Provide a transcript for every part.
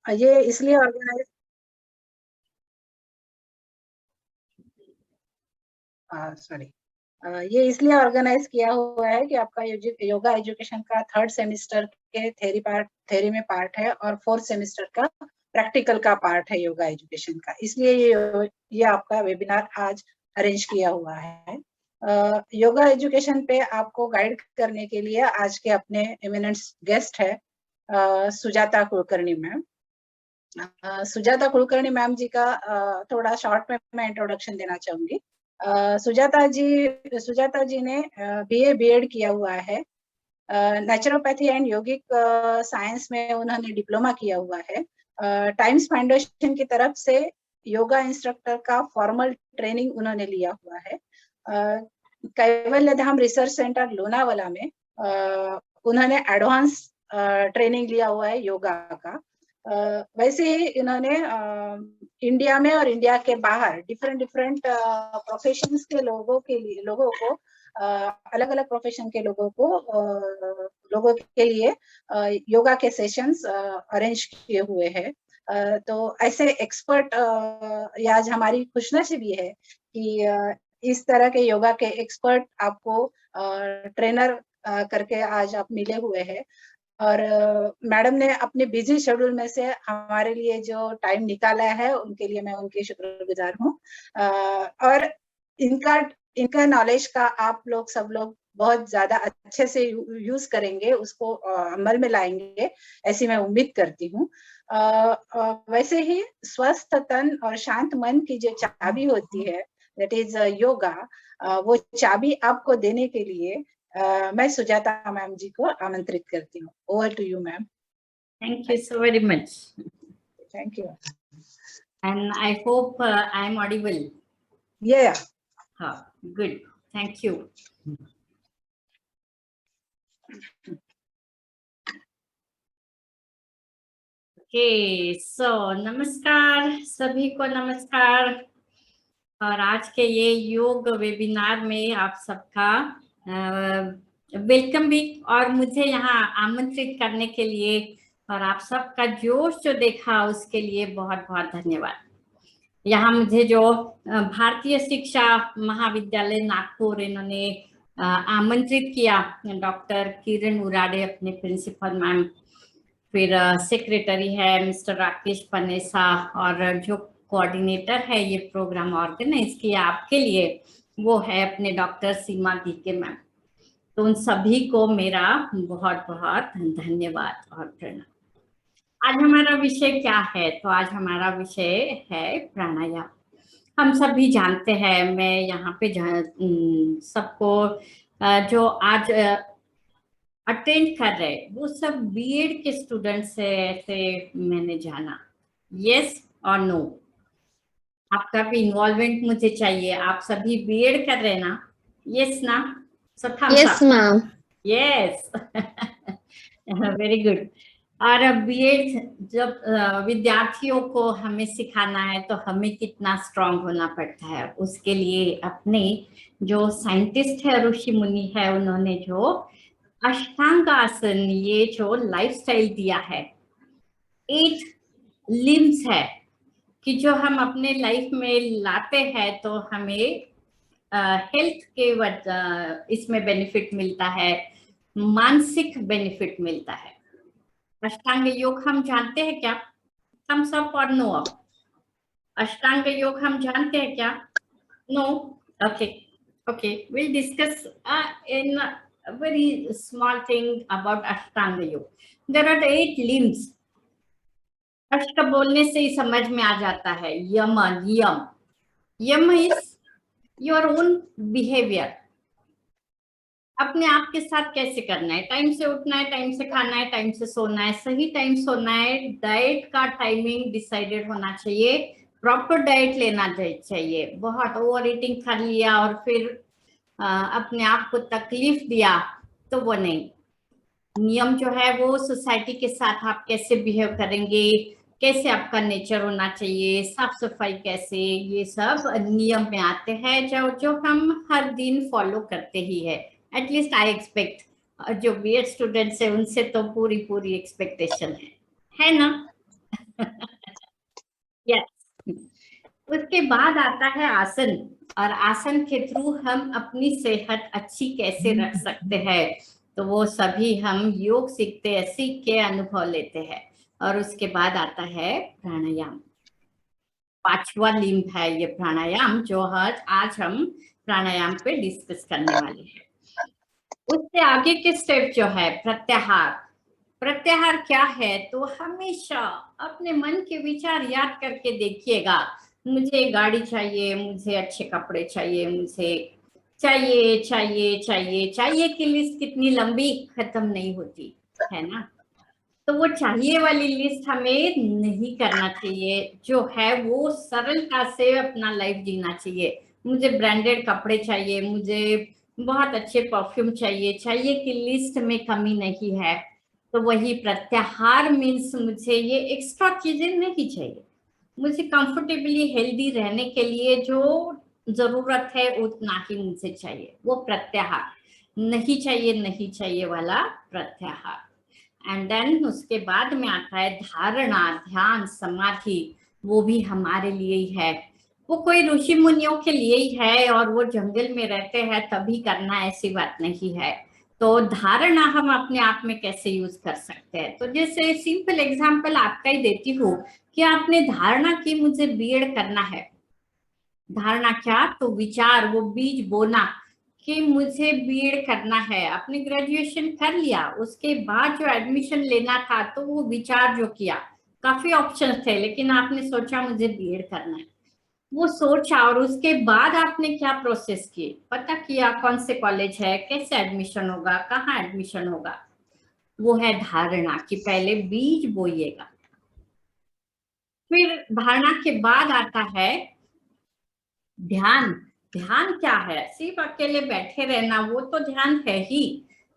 ये इसलिए organise sorry ये इसलिए ऑर्गेनाइज किया हुआ है कि आपका योगा एजुकेशन का 3rd सेमेस्टर के थ्योरी में पार्ट है और 4th सेमेस्टर का प्रैक्टिकल का पार्ट है योगा एजुकेशन का, इसलिए ये आपका वेबिनार आज अरेंज किया हुआ है। योगा एजुकेशन पे आपको गाइड करने के लिए आज के अपने एमिनेंट गेस्ट है सुजाता कुलकर्णी मैम। सुजाता कुलकर्णी मैम जी का थोड़ा शॉर्ट में मैं इंट्रोडक्शन देना चाहूंगी। सुजाता जी ने बीए बीएड किया हुआ है। नेचुरोपैथी एंड योगिक साइंस में उन्होंने डिप्लोमा किया हुआ है। टाइम्स फाउंडेशन की तरफ से योगा इंस्ट्रक्टर का फॉर्मल ट्रेनिंग उन्होंने लिया हुआ है। कैवल्य धाम रिसर्च सेंटर लोनावाला में उन्होंने एडवांस ट्रेनिंग लिया हुआ है योगा का। वैसे ही इन्होंने इंडिया में और इंडिया के बाहर डिफरेंट प्रोफेशंस के लोगों को अलग अलग प्रोफेशन के लोगों के लिए योगा के सेशंस अरेंज किए हुए हैं। तो ऐसे एक्सपर्ट आज हमारी खुशनसीबी है कि इस तरह के योगा के एक्सपर्ट आपको ट्रेनर करके आज आप मिले हुए हैं। और मैडम ने अपने बिजी शेड्यूल में से हमारे लिए जो टाइम निकाला है उनके लिए मैं उनकी शुक्रगुजार हूँ। और इनका नॉलेज का आप लोग सब लोग बहुत ज्यादा अच्छे से यूज करेंगे, उसको अमल में लाएंगे ऐसी मैं उम्मीद करती हूँ। वैसे ही स्वस्थ तन और शांत मन की जो चाबी होती है दैट इज योगा, वो चाबी आपको देने के लिए मैं सुजाता मैम जी को आमंत्रित करती हूँ। Over to you ma'am. Thank you so very much. Thank you. And I hope I am audible. Yeah. Good. Thank you. Okay, so नमस्कार सभी को, नमस्कार। और आज के ये योग वेबिनार में आप सबका वेलकम भी, और मुझे यहाँ आमंत्रित करने के लिए और आप सबका जोश जो देखा उसके लिए बहुत बहुत धन्यवाद। यहाँ मुझे जो भारतीय शिक्षा महाविद्यालय नागपुर इन्होंने आमंत्रित किया, डॉक्टर किरण उराडे अपने प्रिंसिपल मैम, फिर सेक्रेटरी है मिस्टर राकेश पनेसा, और जो कोऑर्डिनेटर है ये प्रोग्राम ऑर्गेनाइज किया आपके लिए वो है अपने डॉक्टर सीमा के मैम। तो उन सभी को मेरा बहुत बहुत धन्यवाद और प्रणाम। आज हमारा विषय क्या है? तो आज हमारा विषय है प्राणायाम। हम सभी जानते हैं, मैं यहाँ पे सबको जो आज अटेंड कर रहे वो सब बीएड के स्टूडेंट्स है, ऐसे मैंने जाना। यस और नो? आपका भी इन्वॉल्वमेंट मुझे चाहिए। आप सभी बीएड कर रहे ना? यस ना? Yes ma'am. Yes, very good. और बीएड जब विद्यार्थियों को हमें सिखाना है तो हमें कितना स्ट्रांग होना पड़ता है। उसके लिए अपने जो साइंटिस्ट है, ऋषि मुनि है, उन्होंने जो अष्टांग आसन, ये जो लाइफस्टाइल दिया है, 8 लिम्स है कि जो हम अपने लाइफ में लाते हैं तो हमें हेल्थ के इसमें बेनिफिट मिलता है, मानसिक बेनिफिट मिलता है। अष्टांग योग हम जानते हैं क्या? हम सब और नो? अब अष्टांग योग हम जानते हैं क्या? No? Okay, we'll discuss in a very small thing about Ashtanga Yoga. There are 8 limbs. अष्ट बोलने से ही समझ में आ जाता है। यम, नियम। यम इज योर ओन बिहेवियर, अपने आप के साथ कैसे करना है। टाइम से उठना है, टाइम से खाना है, टाइम से सोना है, सही टाइम सोना है, डाइट का टाइमिंग डिसाइडेड होना चाहिए, प्रॉपर डाइट लेना चाहिए। बहुत ओवर ईटिंग कर लिया और फिर अपने आप को तकलीफ दिया तो वो नहीं। नियम जो है वो सोसाइटी के साथ आप कैसे बिहेव करेंगे, कैसे आपका नेचर होना चाहिए, साफ सफाई कैसे, ये सब नियम में आते हैं जो हम हर दिन फॉलो करते ही है। एटलीस्ट आई एक्सपेक्ट, जो बीएड स्टूडेंट्स है उनसे तो पूरी एक्सपेक्टेशन है ना? यस। उसके बाद आता है आसन, और आसन के थ्रू हम अपनी सेहत अच्छी कैसे रख सकते हैं, तो वो सभी हम योग सीखते हैं, सीख के अनुभव लेते हैं। और उसके बाद आता है प्राणायाम, 5वां लिंब है ये प्राणायाम, जो आज हम प्राणायाम पे डिस्कस करने वाले हैं। उससे आगे के स्टेप जो है प्रत्याहार। प्रत्याहार क्या है, तो हमेशा अपने मन के विचार याद करके देखिएगा। मुझे गाड़ी चाहिए, मुझे अच्छे कपड़े चाहिए, मुझे चाहिए चाहिए चाहिए चाहिए की लिस्ट कितनी लंबी, खत्म नहीं होती है ना। तो वो चाहिए वाली लिस्ट हमें नहीं करना चाहिए, जो है वो सरलता से अपना लाइफ जीना चाहिए। मुझे ब्रांडेड कपड़े चाहिए, मुझे बहुत अच्छे परफ्यूम चाहिए, चाहिए की लिस्ट में कमी नहीं है। तो वही प्रत्याहार मीन्स मुझे ये एक्स्ट्रा चीजें नहीं चाहिए, मुझे कंफर्टेबली हेल्दी रहने के लिए जो जरूरत है उतना ही मुझे चाहिए, वो प्रत्याहार। नहीं चाहिए नहीं चाहिए वाला प्रत्याहार। एंड देन उसके बाद में आता है धारणा, ध्यान, समाधि। वो भी हमारे लिए ही है, वो कोई ऋषि मुनियों के लिए ही है, और वो जंगल में रहते हैं तभी करना, ऐसी बात नहीं है। तो धारणा हम अपने आप में कैसे यूज कर सकते हैं, तो जैसे सिंपल एग्जांपल आपका ही देती हूँ कि आपने धारणा की मुझे बीएड करना है। धारणा क्या, तो विचार, वो बीज बोना कि मुझे बीएड करना है। आपने ग्रेजुएशन कर लिया, उसके बाद जो एडमिशन लेना था तो वो विचार जो किया, काफी ऑप्शंस थे, लेकिन आपने सोचा मुझे बीएड करना है। वो सोचा, और उसके बाद आपने क्या प्रोसेस की, पता किया कौन से कॉलेज है, कैसे एडमिशन होगा, कहाँ एडमिशन होगा। वो है धारणा, कि पहले बीज बोइएगा। फिर धारणा के बाद आता है ध्यान। ध्यान क्या है, सिर्फ अकेले बैठे रहना, वो तो ध्यान है ही,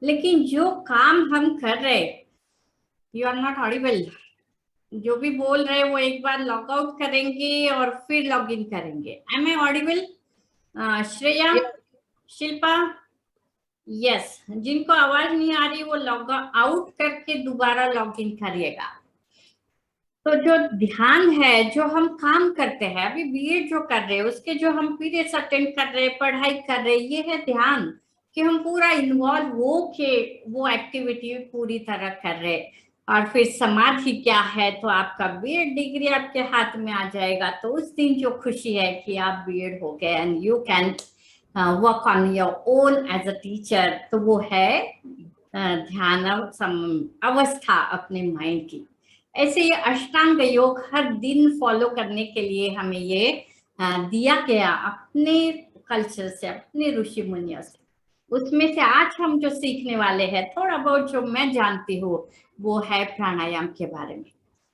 लेकिन जो काम हम कर रहे, यू आर नॉट ऑडिबल, जो भी बोल रहे वो एक बार लॉग आउट करेंगे और फिर लॉग इन करेंगे। Am I audible? Shreya, Shilpa? Yes. जिनको आवाज नहीं आ रही वो लॉग आउट करके दोबारा लॉग इन करिएगा। तो जो ध्यान है, जो हम काम करते हैं, अभी बीएड जो कर रहे हैं उसके जो हम पीरियड्स अटेंड कर रहे हैं, पढ़ाई कर रहे हैं, ये है ध्यान, कि हम पूरा इन्वॉल्व हो के वो एक्टिविटी पूरी तरह कर रहे हैं। और फिर समाधि क्या है, तो आपका बीएड डिग्री आपके हाथ में आ जाएगा, तो उस दिन जो खुशी है कि आप बीएड हो गए and you can work on your own as a teacher, तो वो है ध्यान अवस्था अपने माइंड की। ऐसे ये अष्टांग योग हर दिन फॉलो करने के लिए हमें ये दिया गया अपने कल्चर से, अपने ऋषि मुनियों से। उसमें से आज हम जो सीखने वाले हैं, थोड़ा बहुत जो मैं जानती हूँ, वो है प्राणायाम के बारे में।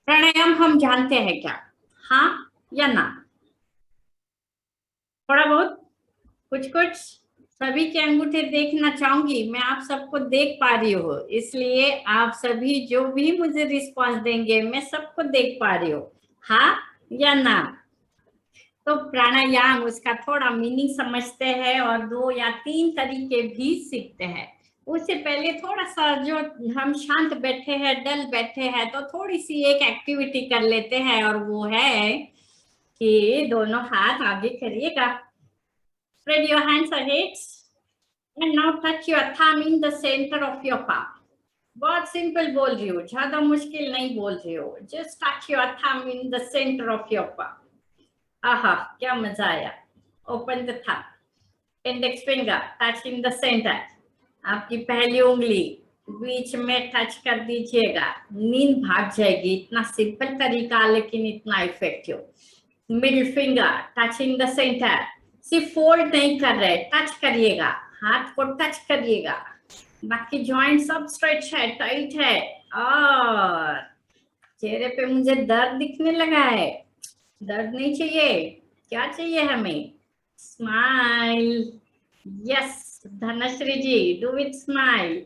प्राणायाम हम जानते हैं क्या, हाँ या ना? थोड़ा बहुत, कुछ कुछ। सभी के अंगूठे देखना चाहूंगी मैं, आप सबको देख पा रही हूँ, इसलिए आप सभी जो भी मुझे रिस्पांस देंगे मैं सबको देख पा रही हूँ, हाँ या ना? तो प्राणायाम, उसका थोड़ा मीनिंग समझते हैं और 2 या 3 तरीके भी सीखते हैं। उससे पहले थोड़ा सा, जो हम शांत बैठे हैं, डल बैठे हैं, तो थोड़ी सी एक एक्टिविटी कर लेते हैं, और वो है कि दोनों हाथ आगे करिएगा, spread your hands ahead and now touch your thumb in the center of your palm. बहुत सिंपल बोल रही हूँ, ज्यादा मुश्किल नहीं बोल रही हूँ, just touch your thumb in the center of your palm. आहा, क्या मजा आया। Open the thumb, index finger touch in the center, आपकी पहली उंगली बीच में टच कर दीजिएगा, नींद भाग जाएगी। इतना सिंपल तरीका लेकिन इतना effective. Middle finger touch in the centre, सिर्फ फोल्ड नहीं कर रहे, टच करिएगा, हाथ को टच करिएगा, बाकी जॉइंट सब स्ट्रेच है, टाइट है। और चेहरे पे मुझे दर्द दिखने लगा है, दर्द नहीं चाहिए, क्या चाहिए हमें? Smile. Yes Dhanashree ji, do it smile.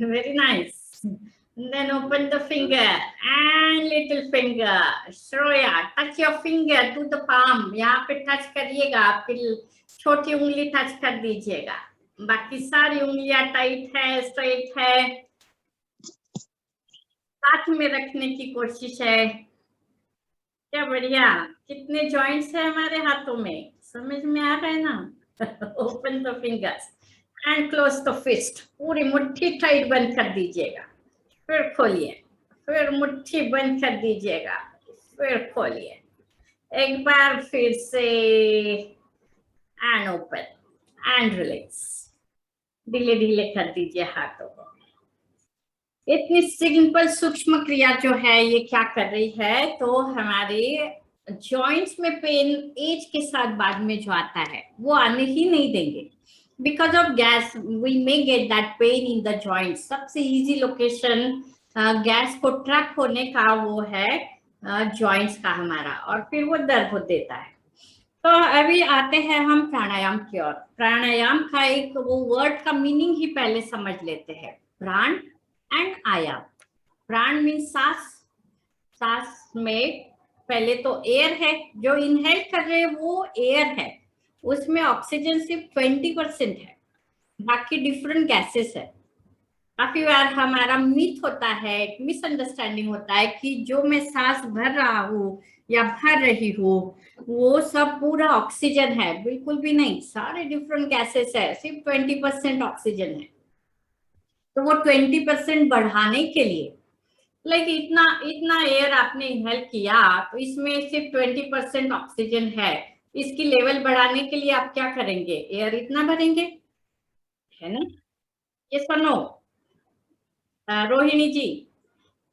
Very nice. Then open the finger and little finger. Shreya, touch your finger to the palm. यहाँ पे टच करिएगा, फिर छोटी उंगली टच कर दीजिएगा, बाकी सारी उंगलियां टाइट है, स्ट्रेट है, हाथ में रखने की कोशिश है। क्या बढ़िया। कितने जॉइंट्स है हमारे हाथों में, समझ में आ रहा है ना। Open the fingers and close the fist. पूरी मुट्ठी टाइट बंद कर दीजिएगा, फिर खोलिए, फिर मुट्ठी बंद कर दीजिएगा, फिर खोलिए, एक बार फिर से, एंड ओपन एंड रिलैक्स। ढीले ढीले कर दीजिए हाथों को। इतनी सिंपल सूक्ष्म क्रिया जो है ये क्या कर रही है, तो हमारे जॉइंट्स में पेन एज के साथ बाद में जो आता है वो आने ही नहीं देंगे। Because of gas we may get that pain in the joint. सबसे इजी लोकेशन गैस को ट्रैक होने का वो है जॉइंट्स का हमारा, और फिर वो दर्द हो देता है। तो अभी आते हैं हम प्राणायाम की ओर। प्राणायाम का एक वो वर्ड का मीनिंग ही पहले समझ लेते हैं। प्राण एंड आयाम। प्राण मीन्स सांस। सांस में पहले तो एयर है, जो इनहेल कर रहे हैं वो एयर है, उसमें ऑक्सीजन सिर्फ 20% है, बाकी डिफरेंट गैसेस है। काफी बार हमारा मिथ होता है, एक मिसअंडरस्टैंडिंग होता है कि जो मैं सांस भर रहा हूँ या भर रही हूँ वो सब पूरा ऑक्सीजन है। बिल्कुल भी नहीं, सारे डिफरेंट गैसेस है, सिर्फ 20% ऑक्सीजन है। तो वो 20% बढ़ाने के लिए, लाइक इतना इतना एयर आपने इनहेल किया तो इसमें सिर्फ 20% ऑक्सीजन है, इसकी लेवल बढ़ाने के लिए आप क्या करेंगे, एयर इतना भरेंगे, है ना? ये सुनो रोहिणी जी,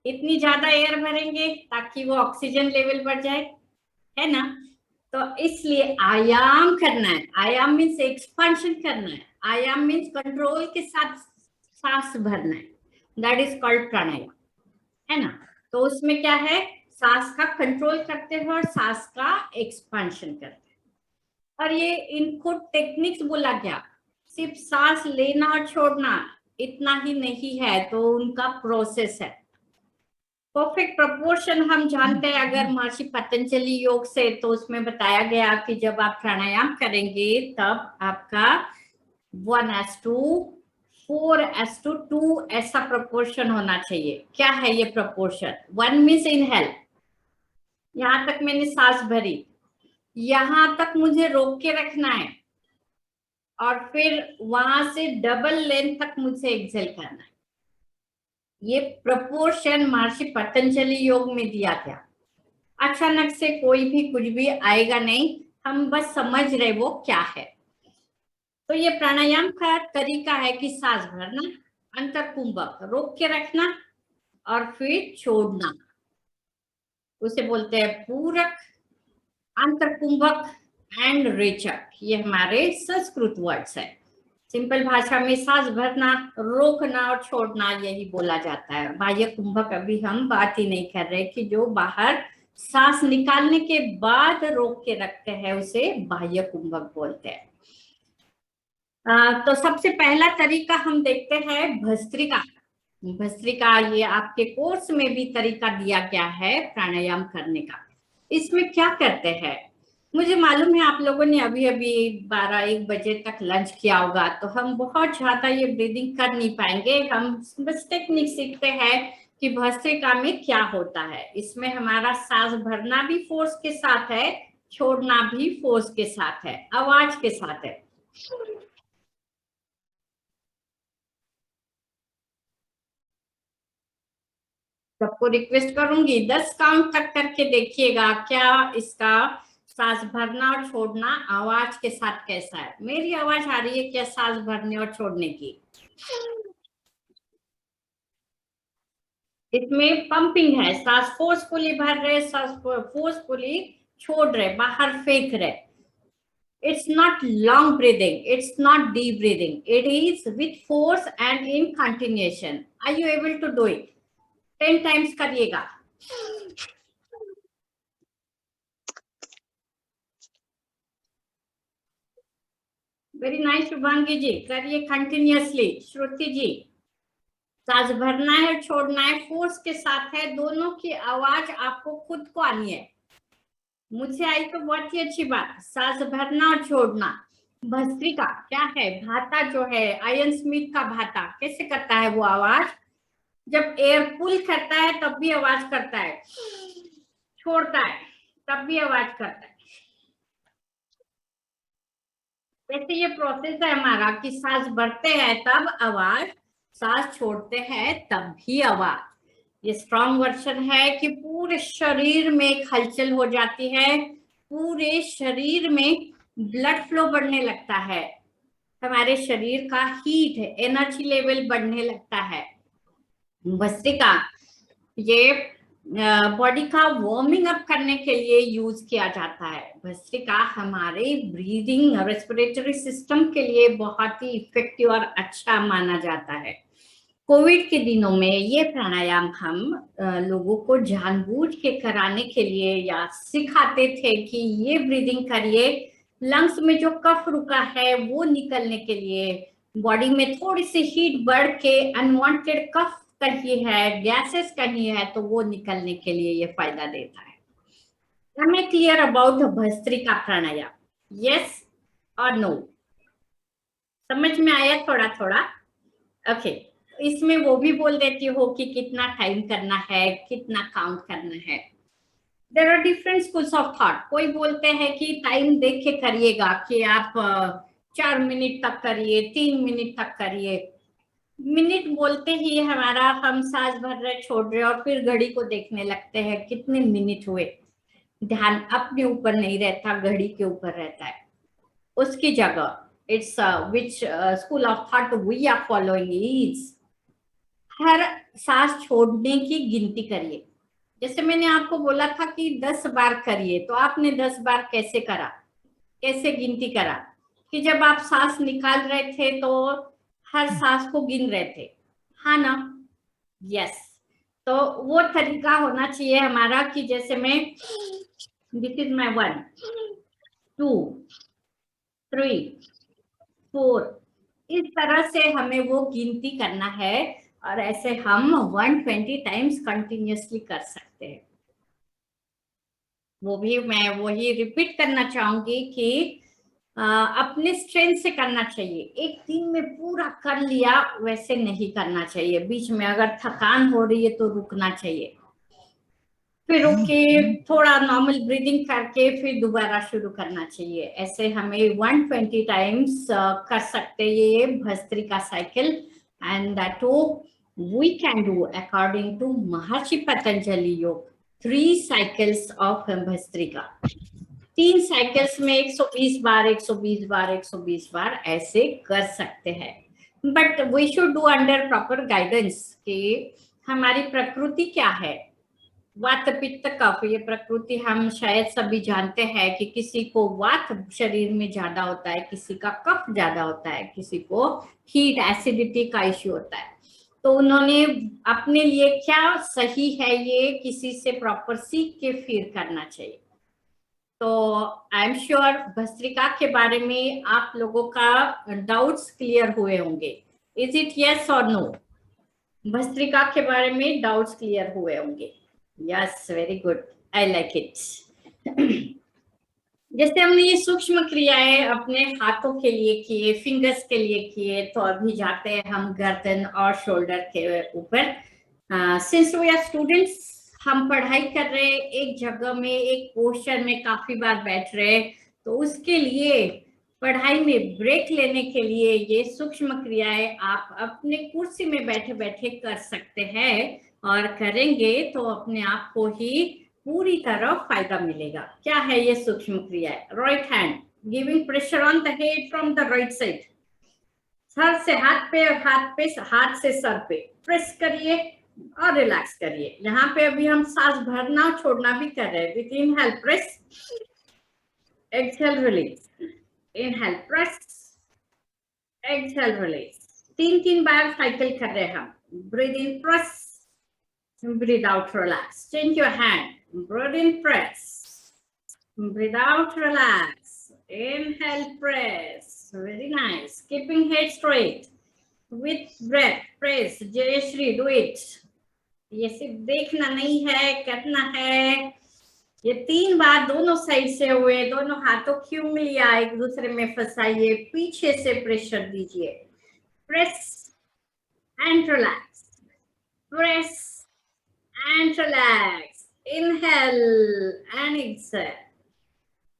इतनी ज्यादा एयर भरेंगे ताकि वो ऑक्सीजन लेवल बढ़ जाए, है ना? तो इसलिए आयाम करना है। आयाम मीन्स एक्सपांशन करना है। आयाम मीन्स कंट्रोल के साथ सांस भरना है। दैट इज कॉल्ड प्राणायाम, है ना? तो उसमें क्या है, सांस का कंट्रोल करते हैं और सांस का एक्सपांशन करते हैं। और ये इनको टेक्निक्स बोला गया, सिर्फ सांस लेना और छोड़ना इतना ही नहीं है, तो उनका प्रोसेस है। परफेक्ट प्रपोर्शन हम जानते हैं अगर महर्षि पतंजलि योग से, तो उसमें बताया गया कि जब आप प्राणायाम करेंगे तब आपका 1:4:2 ऐसा प्रपोर्शन होना चाहिए। क्या है ये प्रपोर्शन? 1 मीन्स इनहेल, यहां तक मैंने सांस भरी, यहां तक मुझे रोक के रखना है, और फिर वहां से डबल लेंथ तक मुझे एक्सेल करना है। ये प्रपोर्शन महर्षि पतंजलि योग में दिया गया। अचानक से कोई भी कुछ भी आएगा नहीं, हम बस समझ रहे वो क्या है। तो ये प्राणायाम का तरीका है कि सांस भरना, अंतर कुंभक रोक के रखना और फिर छोड़ना, उसे बोलते हैं पूरक, अंतर कुंभक एंड रेचक। ये हमारे संस्कृत वर्ड्स है। सिंपल भाषा में सांस भरना, रोकना और छोड़ना यही बोला जाता है। बाह्य कुंभक अभी हम बात ही नहीं कर रहे कि जो बाहर सांस निकालने के बाद रोक के रखते हैं उसे बाह्य कुंभक बोलते हैं। तो सबसे पहला तरीका हम देखते हैं भस्त्रिका। भस्त्रिका ये आपके कोर्स में भी तरीका दिया गया है प्राणायाम करने का। इसमें क्या करते हैं, मुझे मालूम है आप लोगों ने अभी अभी 12-1 बजे तक लंच किया होगा, तो हम बहुत ज्यादा ये ब्रीदिंग कर नहीं पाएंगे। हम बस टेक्निक सीखते हैं कि भस्त्रिका में क्या होता है। इसमें हमारा सांस भरना भी फोर्स के साथ है, छोड़ना भी फोर्स के साथ है, आवाज के साथ है। सबको रिक्वेस्ट करूंगी 10 काउंट तक करके देखिएगा क्या इसका सांस भरना और छोड़ना आवाज के साथ कैसा है। मेरी आवाज आ रही है क्या सांस भरने और छोड़ने की? इसमें पंपिंग है, सांस फोर्सफुली भर रहे, सांस फोर्सफुली छोड़ रहे, बाहर फेंक रहे। It's not long breathing, it's not deep breathing, it is with force and in continuation. Are you able to do it? 10 times करिएगा। वेरी नाइस शुभांगी जी, करिए कंटिन्यूअसली। श्रुति जी, सांस भरना है छोड़ना है, फोर्स के साथ है, दोनों की आवाज आपको खुद को आनी है। मुझे आई तो बहुत ही अच्छी बात। सांस भरना और छोड़ना। भस्त्रिका क्या है, भाता जो है, आयन स्मिथ का भाता कैसे करता है वो आवाज, जब एयर पुल करता है तब भी आवाज करता है, छोड़ता है तब भी आवाज करता है। वैसे ये प्रोसेस है हमारा कि सांस भरते हैं तब आवाज, सांस छोड़ते हैं तब भी आवाज। ये स्ट्रॉन्ग वर्जन है कि पूरे शरीर में एक हलचल हो जाती है, पूरे शरीर में ब्लड फ्लो बढ़ने लगता है, हमारे शरीर का हीट एनर्जी लेवल बढ़ने लगता है। भस्त्रिका ये बॉडी का वार्मिंग अप करने के लिए यूज किया जाता है। भस्त्रिका हमारे ब्रीदिंग रेस्पिरेटरी सिस्टम के लिए बहुत ही इफेक्टिव और अच्छा माना जाता है। कोविड के दिनों में ये प्राणायाम हम लोगों को जानबूझ के कराने के लिए या सिखाते थे कि ये ब्रीदिंग करिए, लंग्स में जो कफ रुका है वो निकलने के लिए, बॉडी में थोड़ी सी हीट बढ़ के अनवांटेड कफ कहीं है, गैसेस कहीं है, तो वो निकलने के लिए ये फायदा देता है। Am I clear about the bhastrika pranayama? Yes or no? समझ में आया थोड़ा थोड़ा? ओके, इसमें वो भी बोल देती हो कि कितना टाइम करना है, कितना काउंट करना है। There are different schools of thought. कोई बोलते हैं कि टाइम देख के करिएगा कि आप 4 मिनट तक करिए, 3 मिनट तक करिए। मिनट बोलते ही हमारा हम सांस भर रहे, छोड़ रहे और फिर घड़ी को देखने लगते हैं कितने मिनट हुए। ध्यान अपने ऊपर नहीं रहता, घड़ी के ऊपर रहता है। उसकी जगह it's which school of thought we are following is हर सांस छोड़ने की गिनती करिए। जैसे मैंने आपको बोला था कि 10 बार करिए, तो आपने 10 बार कैसे करा, कैसे गिनती करा कि जब आप सांस निकाल रहे थे तो हर सांस को गिन रहे थे, हाँ ना? यस। तो वो तरीका होना चाहिए हमारा कि जैसे मैं दिस इज माय 1 2 3 4, इस तरह से हमें वो गिनती करना है और ऐसे हम 120 टाइम्स कंटिन्यूअसली कर सकते हैं। वो भी मैं वही रिपीट करना चाहूंगी कि अपने स्ट्रेंथ से करना चाहिए। एक दिन में पूरा कर लिया वैसे नहीं करना चाहिए, बीच में अगर थकान हो रही है तो रुकना चाहिए, फिर रुके थोड़ा नॉर्मल ब्रीदिंग करके फिर दोबारा शुरू करना चाहिए। ऐसे हमें 120 टाइम्स कर सकते हैं ये भस्त्रिका cycle, and that we can do according to Maharshi Patanjali योग 3 साइकिल्स ऑफ भस्त्रिका। 3 साइकिल्स में 120 बार 120 बार 120 बार ऐसे कर सकते हैं। But we should do under proper guidance कि हमारी प्रकृति क्या है। वात पित्त कफ, ये प्रकृति हम शायद सभी जानते हैं कि किसी को वात शरीर में ज्यादा होता है, किसी का कफ ज्यादा होता है, किसी को हीट एसिडिटी का इश्यू होता है। तो उन्होंने अपने लिए क्या सही है ये किसी से प्रॉपर सीख के फिर करना चाहिए। तो आई एम श्योर भस्त्रिका के बारे में आप लोगों का डाउट्स क्लियर हुए होंगे। इज इट यस और नो? भस्त्रिका के बारे में डाउट्स क्लियर हुए होंगे। Yes, very good, I like it. जैसे हमने ये सूक्ष्म क्रियाएं अपने हाथों के लिए किए, फिंगर्स के लिए किए, तो अभी जाते हैं हम गर्दन और शोल्डर के ऊपर। सिंस वी आर स्टूडेंट्स, हम पढ़ाई कर रहे हैं, एक जगह में एक पोस्चर में काफी बार बैठ रहे, तो उसके लिए पढ़ाई में ब्रेक लेने के लिए ये सूक्ष्म क्रियाएं आप अपने कुर्सी में बैठे बैठे कर सकते हैं, और करेंगे तो अपने आप को ही पूरी तरह फायदा मिलेगा। क्या है ये सूक्ष्म क्रिया? Right hand giving pressure on the head from the right side, sir से हाथ पे, हाथ से सर पे प्रेस करिए और रिलैक्स करिए। यहाँ पे अभी हम सांस भरना छोड़ना भी कर रहे हैं। With inhale press, exhale release, inhale press, exhale release. 3 bar cycle कर रहे हैं हम। Breathe in press, breathe out, relax. Change your hand. Breathe in, press. Breathe out, relax. Inhale, press. Very nice. Keeping head straight. With breath, press. Jayashri, do it. ये सिर्फ देखना नहीं है, करना है। ये 3 बार दोनों साइड से हुए, दोनों हाथों की उंगलियां एक दूसरे में फंसाइए, पीछे से प्रेशर दीजिए। Press and relax. Press and relax. Inhale and exhale.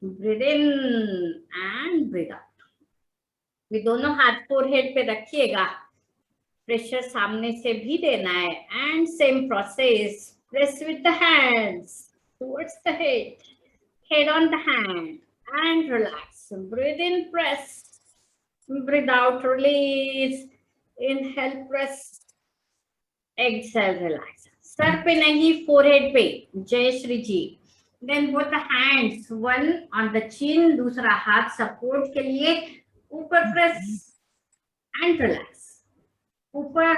Breathe in and breathe out. ये दोनों हाथ फोरहेड पे रखिएगा, प्रेशर सामने से भी देना है, and same process, press with the hands towards the head on the hand and relax. Breathe in, press, breathe out, release. Inhale, press, exhale, relax. सर पे नहीं, forehead पे. जय श्री जी. Then both the hands, one on the chin, दूसरा हाथ support के लिए, ऊपर press and relax. ऊपर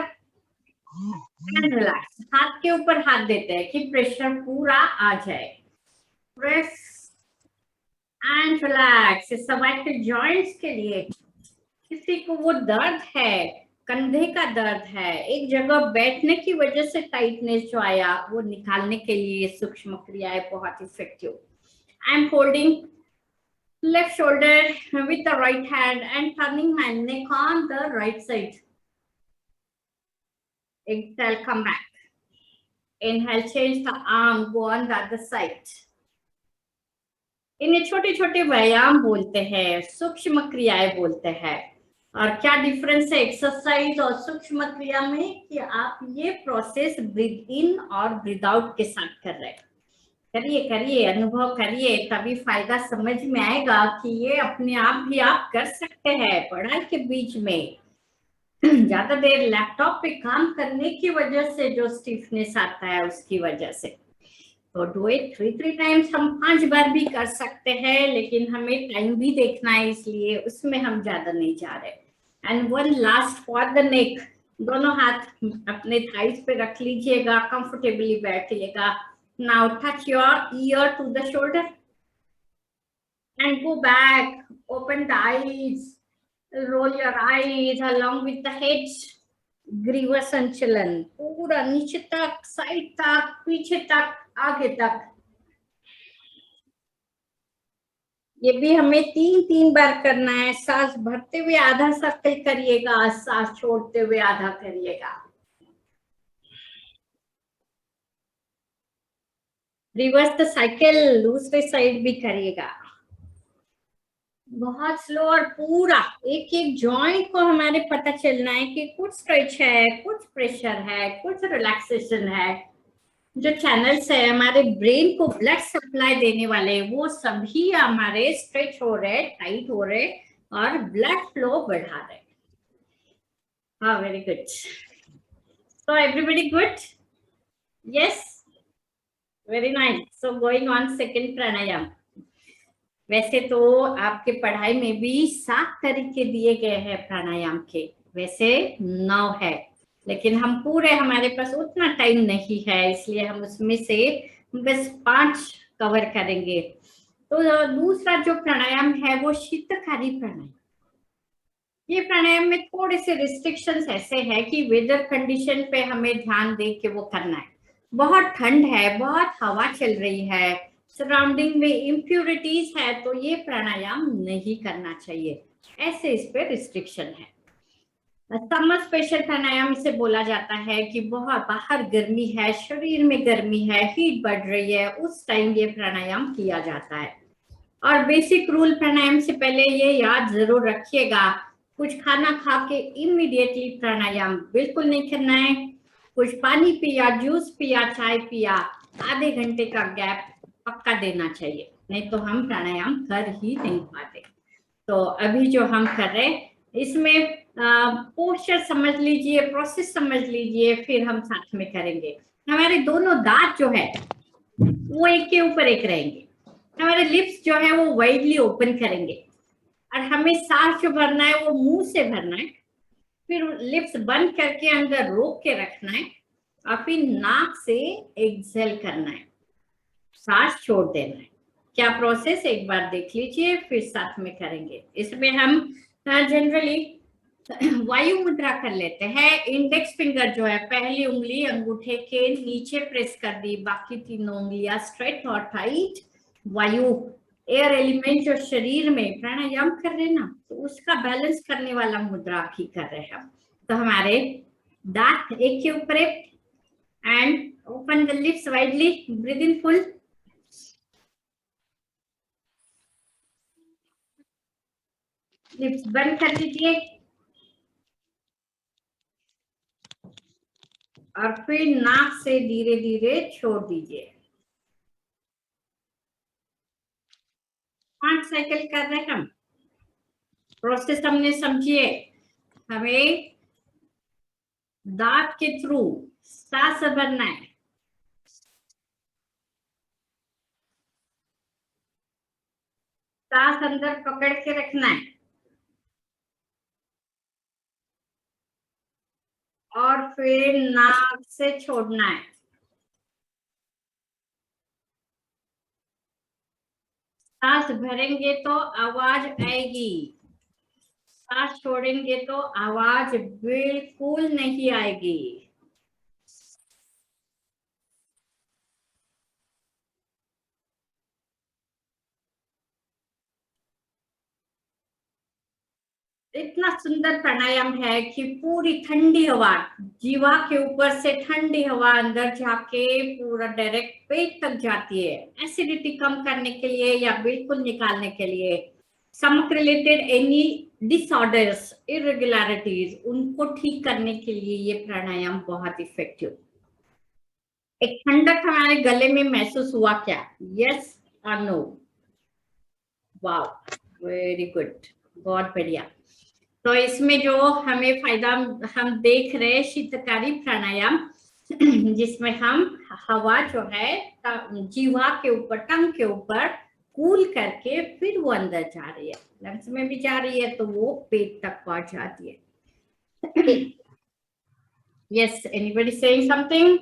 and relax. हाथ के ऊपर हाथ देते हैं कि प्रेशर पूरा आ जाए. Press and relax. Cervical joints के लिए किसी को वो दर्द है, कंधे का दर्द है, एक जगह बैठने की वजह से टाइटनेस जो आया, वो निकालने के लिए सूक्ष्म क्रियाएं बहुत effective. I am holding left shoulder with the right hand and turning my neck on the right side. Exhale, come back. Inhale, change the arm, go on the other side. इन्हें छोटे छोटे व्यायाम बोलते हैं, सूक्ष्म क्रियाएं बोलते हैं. और क्या डिफरेंस है एक्सरसाइज और सूक्ष्म क्रिया में, कि आप ये प्रोसेस ब्रीथ इन और ब्रीथ आउट के साथ कर रहे हैं. करिए करिए, अनुभव करिए, तभी फायदा समझ में आएगा कि ये अपने आप भी आप कर सकते हैं. पढ़ाई के बीच में ज्यादा देर लैपटॉप पे काम करने की वजह से जो स्टिफनेस आता है, उसकी वजह से. तो डू इट 3 टाइम्स. हम 5 बार भी कर सकते हैं, लेकिन हमें टाइम भी देखना है, इसलिए उसमें हम ज्यादा नहीं जा रहे. And one last for the neck. दोनों हाथ अपने थाइस पे रख लीजिएगा, कंफर्टेबली बैठिएगा. Now touch your ear to the shoulder and go back. Open the eyes, roll your eyes along with the head. ग्रीवा संचलन पूरा नीचे तक, साइड तक, पीछे तक, आगे तक. ये भी हमें 3 बार करना है. सांस भरते हुए आधा सर्कल करिएगा, सांस छोड़ते हुए आधा करिएगा. रिवर्स द साइकिल, दूसरे साइड भी करिएगा. बहुत स्लो और पूरा एक एक जॉइंट को हमारे पता चलना है कि कुछ स्ट्रेच है, कुछ प्रेशर है, कुछ रिलैक्सेशन है. जो चैनल्स है हमारे ब्रेन को ब्लड सप्लाई देने वाले, वो सभी हमारे स्ट्रेच हो रहे, टाइट हो रहे और ब्लड फ्लो बढ़ा रहे. हाँ, very good. So everybody good? Yes, very nice. So going on second pranayama. वैसे तो आपके पढ़ाई में भी 7 तरीके दिए गए हैं प्राणायाम के, वैसे 9 है, लेकिन हम पूरे, हमारे पास उतना टाइम नहीं है, इसलिए हम उसमें से बस 5 कवर करेंगे. तो दूसरा जो प्राणायाम है वो शीतकारी प्राणायाम. ये प्राणायाम में थोड़े से रिस्ट्रिक्शंस ऐसे है कि वेदर कंडीशन पे हमें ध्यान दे के वो करना है. बहुत ठंड है, बहुत हवा चल रही है, सराउंडिंग में इम्प्यूरिटीज है, तो ये प्राणायाम नहीं करना चाहिए. ऐसे इस पे रिस्ट्रिक्शन है. समर स्पेशल प्राणायाम से बोला जाता है कि बहुत बाहर गर्मी है, शरीर में गर्मी है, हीट बढ़ रही है, उस टाइम ये प्राणायाम किया जाता है. और बेसिक रूल प्राणायाम से पहले ये याद जरूर रखिएगा, कुछ खाना खा के इमीडिएटली प्राणायाम बिल्कुल नहीं करना है. कुछ पानी पिया, जूस पिया, चाय पिया, आधे घंटे का गैप पक्का देना चाहिए, नहीं तो हम प्राणायाम कर ही नहीं पाते. तो अभी जो हम कर रहे हैं इसमें पोस्चर समझ लीजिए, प्रोसेस समझ लीजिए, फिर हम साथ में करेंगे. हमारे दोनों दांत जो है वो एक के ऊपर एक रहेंगे. हमारे लिप्स जो है वो वाइडली ओपन करेंगे, और हमें सांस जो भरना है वो मुंह से भरना है. फिर लिप्स बंद करके अंदर रोक के रखना है, और फिर नाक से एक्सहेल करना है, सांस छोड़ देना है. क्या प्रोसेस एक बार देख लीजिए, फिर साथ में करेंगे. इसमें हम जनरली वायु मुद्रा कर लेते हैं. इंडेक्स फिंगर जो है, पहली उंगली अंगूठे के नीचे प्रेस कर दी, बाकी 3 उंगलियां स्ट्रेट और टाइट. वायु, एयर एलिमेंट जो शरीर में प्राणायाम कर रहे हैं ना, तो उसका बैलेंस करने वाला मुद्रा भी कर रहे हैं हम. तो हमारे दांत एक के ऊपर एक, open the lips widely, breathe in full. Lips बंद कर दीजिए और फिर नाक से धीरे धीरे छोड़ दीजिए। 5 साइकिल कर रहे हैं हम। प्रोसेस हमने समझिए, हमें दांत के थ्रू सांस भरना है। सांस अंदर पकड़ के रखना है और फिर नाक से छोड़ना है। सांस भरेंगे तो आवाज आएगी, सांस छोड़ेंगे तो आवाज बिल्कुल नहीं आएगी। इतना सुंदर प्राणायाम है कि पूरी ठंडी हवा जीवा के ऊपर से ठंडी हवा अंदर जाके पूरा डायरेक्ट पेट तक जाती है। एसिडिटी कम करने के लिए या बिल्कुल निकालने के लिए, stomach related any disorders, irregularities, उनको ठीक करने के लिए ये प्राणायाम बहुत इफेक्टिव। एक ठंडक हमारे गले में महसूस हुआ क्या? यस और नो? वाओ, वेरी गुड, बहुत बढ़िया। तो इसमें जो हमें फायदा हम देख रहे हैं शीतकारी प्राणायाम, जिसमें हम हवा जो है जीवा के ऊपर, टंग के ऊपर कूल करके फिर वो अंदर जा रही है, लंग्स में भी जा रही है तो वो पेट तक पहुंच जाती है। Yes, anybody saying something?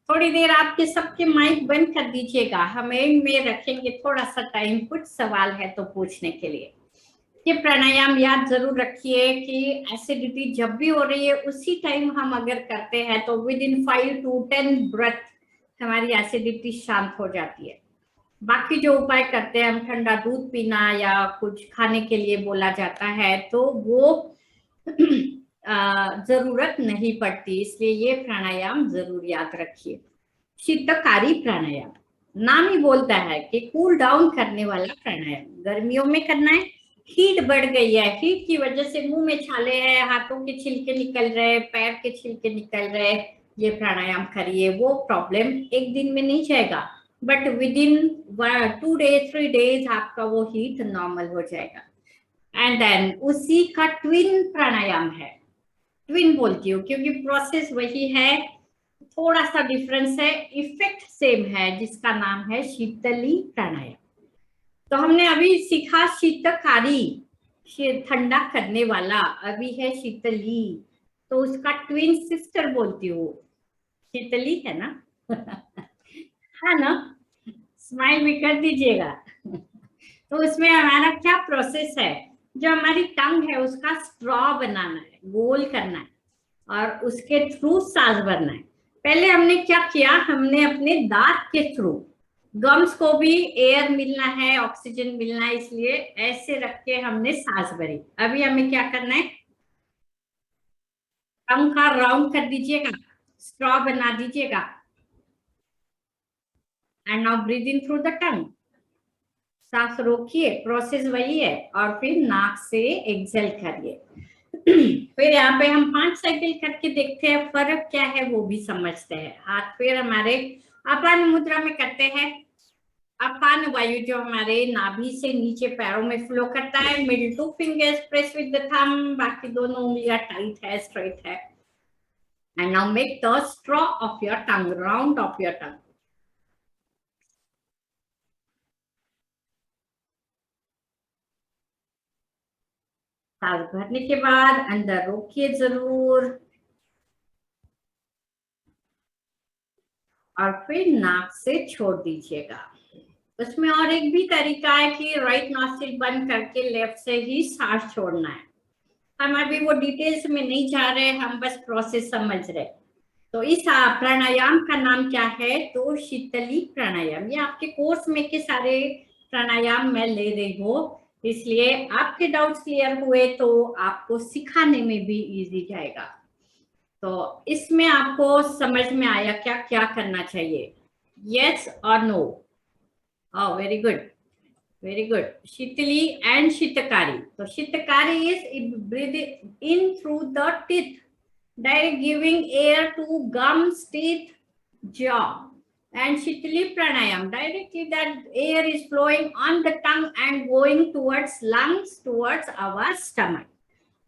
थोड़ी देर आपके सबके माइक बंद कर दीजिएगा, हमें में रखेंगे थोड़ा सा टाइम, कुछ सवाल है तो पूछने के लिए। ये प्राणायाम याद जरूर रखिए कि एसिडिटी जब भी हो रही है उसी टाइम हम अगर करते हैं तो विद इन 5 to 10 ब्रेथ हमारी एसिडिटी शांत हो जाती है। बाकी जो उपाय करते हैं हम, ठंडा दूध पीना या कुछ खाने के लिए बोला जाता है, तो वो जरूरत नहीं पड़ती, इसलिए ये प्राणायाम जरूर याद रखिए। शीतकारी प्राणायाम नाम ही बोलता है कि कूल डाउन करने वाला प्राणायाम। गर्मियों में करना है, हीट बढ़ गई है, हीट की वजह से मुंह में छाले हैं, हाथों के छिलके निकल रहे, पैर के छिलके निकल रहे, ये प्राणायाम करिए। वो प्रॉब्लम एक दिन में नहीं जाएगा, but with in 2 days 3 days आपका वो हीट नॉर्मल हो जाएगा। एंड देन उसी का ट्विन प्राणायाम है, ट्विन बोलती हूँ क्योंकि प्रोसेस वही है, थोड़ा सा डिफरेंस है, इफेक्ट सेम है, जिसका नाम है शीतली प्राणायाम। तो हमने अभी सीखा शीतकारी, ठंडा करने वाला, अभी है शीतली, तो उसका ट्विन सिस्टर बोलती हूँ, शीतली है ना? हाँ ना? स्माइल भी कर दीजिएगा। तो उसमें हमारा क्या प्रोसेस है, जो हमारी टंग है उसका स्ट्रॉ बनाना है, गोल करना है और उसके थ्रू सांस भरना है। पहले हमने क्या किया, हमने अपने दांत के थ्रू, गम्स को भी एयर मिलना है, ऑक्सीजन मिलना है, इसलिए ऐसे रख के हमने सांस भरी। अभी हमें क्या करना है, टंग का राउंड कर दीजिएगा, स्ट्रॉ बना दीजिएगा, and now breathe in through the tongue. सांस रोकिए, प्रोसेस वही है, और फिर नाक से एक्सेल करिए। फिर यहाँ पे हम 5 साइकिल करके देखते हैं, फर्क क्या है वो भी समझते हैं। हाथ पैर हमारे अपान मुद्रा में करते हैं। अपान वायु जो हमारे नाभि से नीचे पैरों में फ्लो करता है, middle 2 fingers press with the thumb, बाकी दोनों उंगलियां टाइट है, स्ट्रेट है। And now make the straw of your tongue, round of your tongue. सांस भरने के बाद अंदर रोकिए जरूर, और फिर नाक से छोड़ दीजिएगा। उसमें और एक भी तरीका है कि राइट नॉस्ट्रिल बंद करके लेफ्ट से ही सांस छोड़ना है। हम अभी वो डिटेल्स में नहीं जा रहे, हम बस प्रोसेस समझ रहे। तो इस प्राणायाम का नाम क्या है, तो शीतली प्राणायाम। ये आपके कोर्स में के सारे प्राणायाम मैं ले रही हूँ, इसलिए आपके डाउट्स क्लियर हुए तो आपको सिखाने में भी इजी जाएगा। तो इसमें आपको समझ में आया क्या क्या करना चाहिए? यस और no? Oh very good, very good. Sheetali and Sheetkari. तो Sheetkari is breathe in through the teeth, direct giving air to gums, teeth, jaw. And Shitali pranayam, directly that air is flowing on the tongue and going towards lungs, towards our stomach.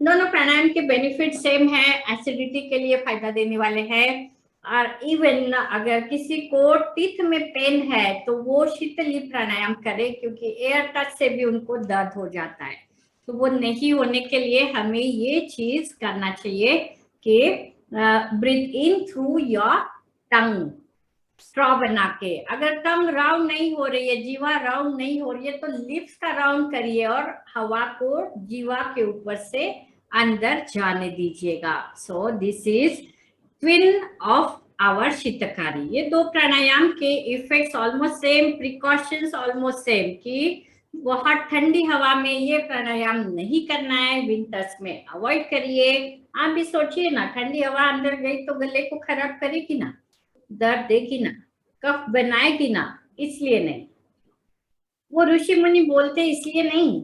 दोनों प्राणायाम के benefit same है, acidity के लिए फायदा देने वाले हैं. और इवन अगर किसी को टीथ में पेन है तो वो शीतली प्राणायाम करे, क्योंकि एयर टच से भी उनको दर्द हो जाता है. तो वो नहीं होने के लिए हमें ये चीज करना चाहिए कि breathe in through your tongue, straw बना के. अगर टंग राउंड नहीं हो रही है, जीवा राउंड नहीं हो रही है, तो लिप्स का राउंड करिए और हवा को जीवा के ऊपर से अंदर जाने दीजिएगा. So this is twin of our Sheetkari. ये दो प्राणायाम के effects almost same, precautions almost same, कि बहुत ठंडी हवा में ये प्राणायाम नहीं करना है, विंटर्स में अवॉइड करिए. आप भी सोचिए ना, ठंडी हवा अंदर गई तो गले को खराब करेगी ना, दर्द देगी ना, कफ बनाएगी ना, इसलिए नहीं. वो ऋषि मुनि बोलते इसलिए नहीं,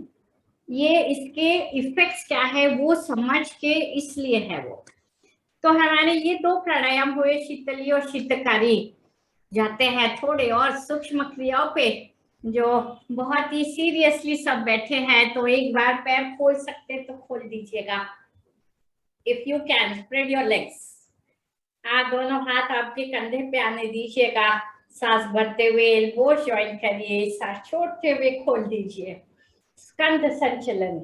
ये इसके इफेक्ट्स क्या है वो समझ के इसलिए है वो. तो हमारे ये दो प्राणायाम हुए, शीतली और शीतकारी. जाते हैं थोड़े और सूक्ष्म क्रियाओं पे, जो बहुत ही सीरियसली सब बैठे हैं. तो एक बार पैर खोल सकते तो खोल दीजिएगा. If you can spread your legs. दोनों हाथ आपके कंधे पे आने दीजिएगा. सांस भरते हुए एल्बो ज्वाइन करिए, सांस छोड़ते हुए खोल दीजिए. स्कंध संचलन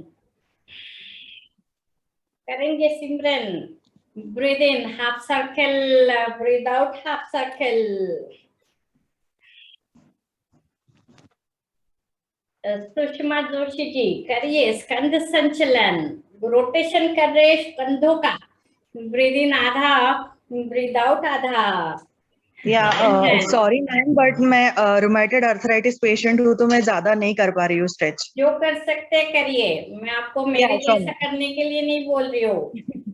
करेंगे Simran. Breathe in half circle, breathe out half circle. Sushma Joshi ji करिए स्कंध संचलन. रोटेशन कर रहे कंधों का. ब्रीद इन आधा, ब्रीद आउट आधा. सॉरी मैम, बट मैं रुमेटॉइड अर्थराइटिस पेशेंट हूँ, तो मैं ज्यादा नहीं कर पा रही हूँ स्ट्रेच. जो कर सकते करिए, मैं आपको मेरे लिए ऐसा करने के लिए नहीं बोल रही हूँ.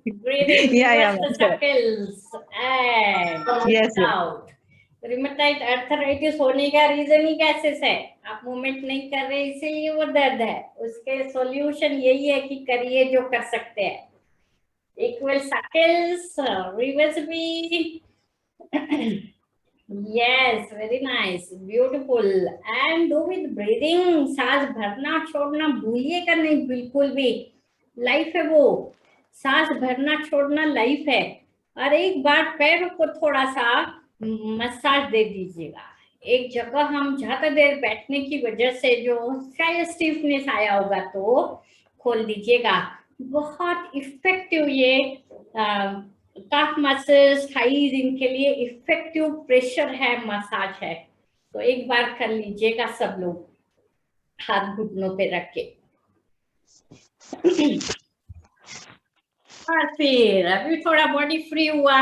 Breathe in circles and yes, out. Rheumatoid arthritis होने का रीजन ही गैसेस है. आप मूवमेंट नहीं कर रहे इसीलिए वो दर्द है. उसके सॉल्यूशन यही है कि करिए जो कर सकते हैं. इक्वल सर्कल्स, रिवर्स भी. Yes, very nice, beautiful. And do with breathing. सांस भरना छोड़ना भूलिएगा नहीं बिल्कुल भी. लाइफ है वो. सांस भरना छोड़ना लाइफ है. और एक बार पैर को थोड़ा सा मसाज दे दीजिएगा. एक जगह हम ज्यादा देर बैठने की वजह से जो शायद स्टिफनेस आया होगा तो खोल दीजिएगा. बहुत इफेक्टिव ये कफ मसल्स, थाइज, इनके लिए इफेक्टिव प्रेशर है, मसाज है. तो एक बार कर लीजिएगा सब लोग, हाथ घुटनों पे रख के. और फिर अभी थोड़ा बॉडी फ्री हुआ.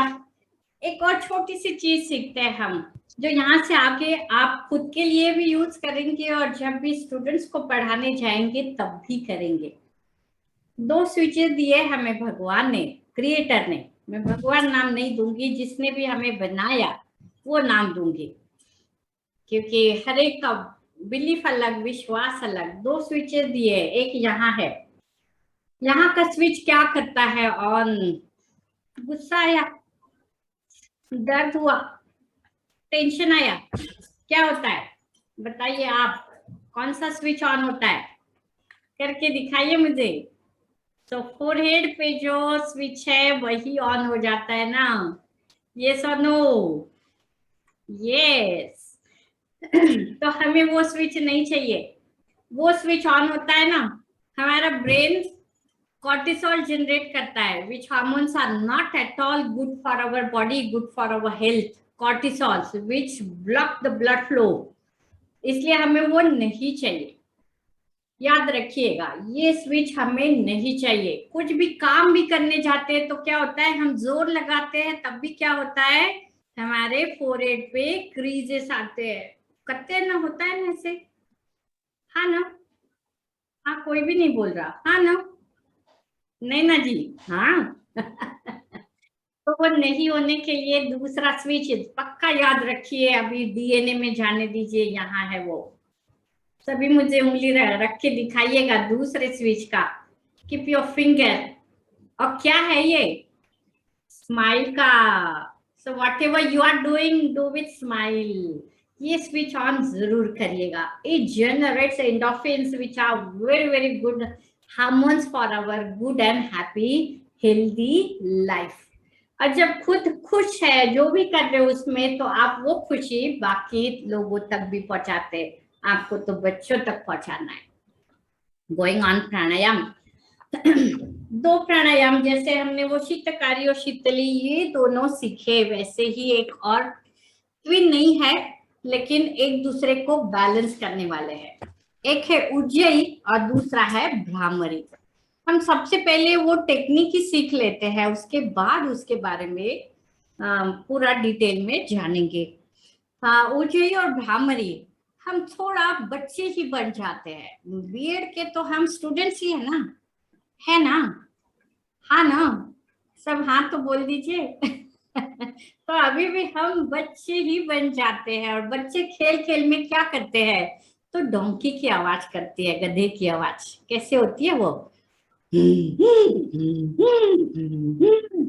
एक और छोटी सी चीज सीखते हैं हम, जो यहाँ से आके आप खुद के लिए भी यूज करेंगे और जब भी स्टूडेंट्स को पढ़ाने जाएंगे तब भी करेंगे. दो स्विचेस दिए हमें भगवान ने, क्रिएटर ने. मैं भगवान नाम नहीं दूंगी, जिसने भी हमें बनाया वो नाम दूंगी, क्योंकि हर एक का बिलीफ अलग, विश्वास अलग. दो स्विचेस दिए. एक यहाँ है, यहाँ का स्विच क्या करता है? ऑन. गुस्सा आया, दर्द हुआ, टेंशन आया, क्या होता है बताइए आप? कौन सा स्विच ऑन होता है? करके दिखाइए मुझे. तो फोरहेड पे जो स्विच है वही ऑन हो जाता है ना. यस और नो? यस. तो हमें वो स्विच नहीं चाहिए. वो स्विच ऑन होता है ना, हमारा ब्रेन कॉर्टिसोल जनरेट करता है, which hormones are not at all good for our body, good for our health. Cortisols which block the blood flow. इसलिए हमें वो नहीं चाहिए. याद रखिएगा, ये स्विच हमें नहीं चाहिए. कुछ भी काम भी करने जाते हैं तो क्या होता है, हम जोर लगाते हैं तब भी क्या होता है, हमारे फोरहेड पे क्रीजेस आते हैं. कत्ते ना होता है ना ऐसे. हाँ ना? हाँ, कोई भी नहीं बोल रहा. हाँ ना? नहीं ना जी. हाँ. तो वो नहीं होने के लिए दूसरा स्विच पक्का याद रखिए, अभी डीएनए में जाने दीजिए, यहाँ है वो। सभी मुझे उंगली रख के दिखाइएगा दूसरे स्विच का। Keep your finger. और क्या है ये? स्माइल का। So whatever you are doing, do with smile. ये स्विच ऑन जरूर करिएगा। It generates endorphins which are very very good hormones for our good and happy healthy life. और जब खुद खुश है जो भी कर रहे हो उसमें, तो आप वो खुशी बाकी लोगों तक भी पहुंचाते हैं। आपको तो बच्चों तक पहुंचाना है। गोइंग ऑन प्राणायाम। 2 प्राणायाम, जैसे हमने वो शीतकारी और शीतली ये दोनों सीखे, वैसे ही एक और ट्विन नहीं है, लेकिन एक दूसरे को बैलेंस करने वाले हैं। एक है उज्जयी और दूसरा है भ्रामरी। हम सबसे पहले वो टेक्निक ही सीख लेते हैं, उसके बाद उसके बारे में पूरा डिटेल में जानेंगे। उज्जयी और भ्रामरी हम थोड़ा बच्चे ही बन जाते हैं। बीएड के तो हम स्टूडेंट्स ही है ना? हाँ ना? सब हाँ तो बोल दीजिए। तो अभी भी हम बच्चे ही बन जाते हैं। और बच्चे खेल खेल में क्या करते हैं? तो डोंकी की आवाज करती है, गधे की आवाज। कैसे होती है वो?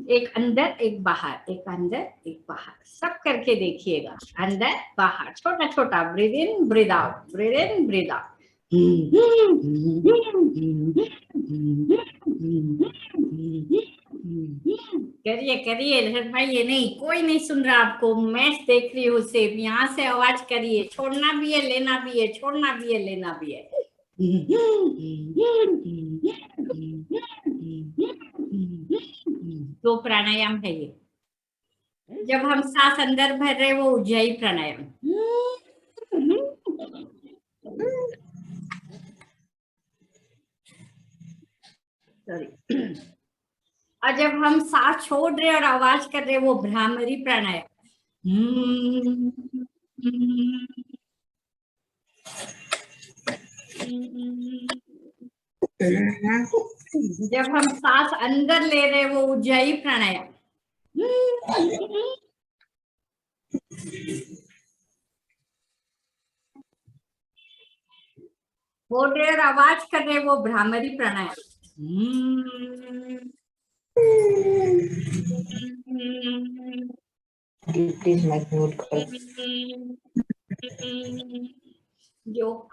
एक अंदर एक बाहर, एक अंदर एक बाहर, सब करके देखिएगा। अंदर बाहर, छोटा छोटा, breathe in breathe out, breathe in breathe out. करिए करिए लहर भाई, ये नहीं, कोई नहीं सुन रहा आपको, मैच देख रही हूँ सिर्फ। यहाँ से आवाज करिए, छोड़ना भी है लेना भी है, छोड़ना भी है लेना भी है। 2 प्राणायाम है ये। जब हम सांस अंदर भर रहे वो उज्जयी प्राणायाम। सॉरी। और जब हम सांस छोड़ रहे और आवाज कर रहे वो भ्रामरी प्राणायाम। जब हम सांस अंदर ले रहे वो उज्जयी प्राणायाम। बोल रहे और आवाज कर रहे वो भ्रामरी प्राणायाम। जो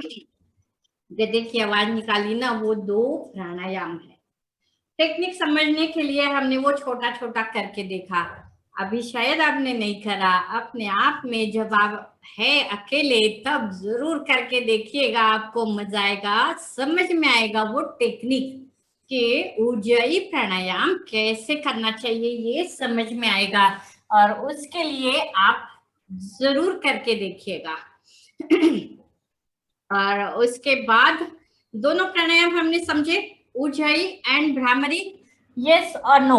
गधे की आवाज निकाली ना, वो 2 प्राणायाम है। टेक्निक समझने के लिए हमने वो छोटा छोटा करके देखा। अभी शायद आपने नहीं करा, अपने आप में जब आप है अकेले तब जरूर करके देखिएगा, आपको मजा आएगा, समझ में आएगा वो टेक्निक कि उज्जयी प्राणायाम कैसे करना चाहिए, ये समझ में आएगा। और उसके लिए आप जरूर करके देखिएगा। और उसके बाद दोनों प्राणायाम हमने समझे, उज्जयी एंड भ्रामरी। यस और नो?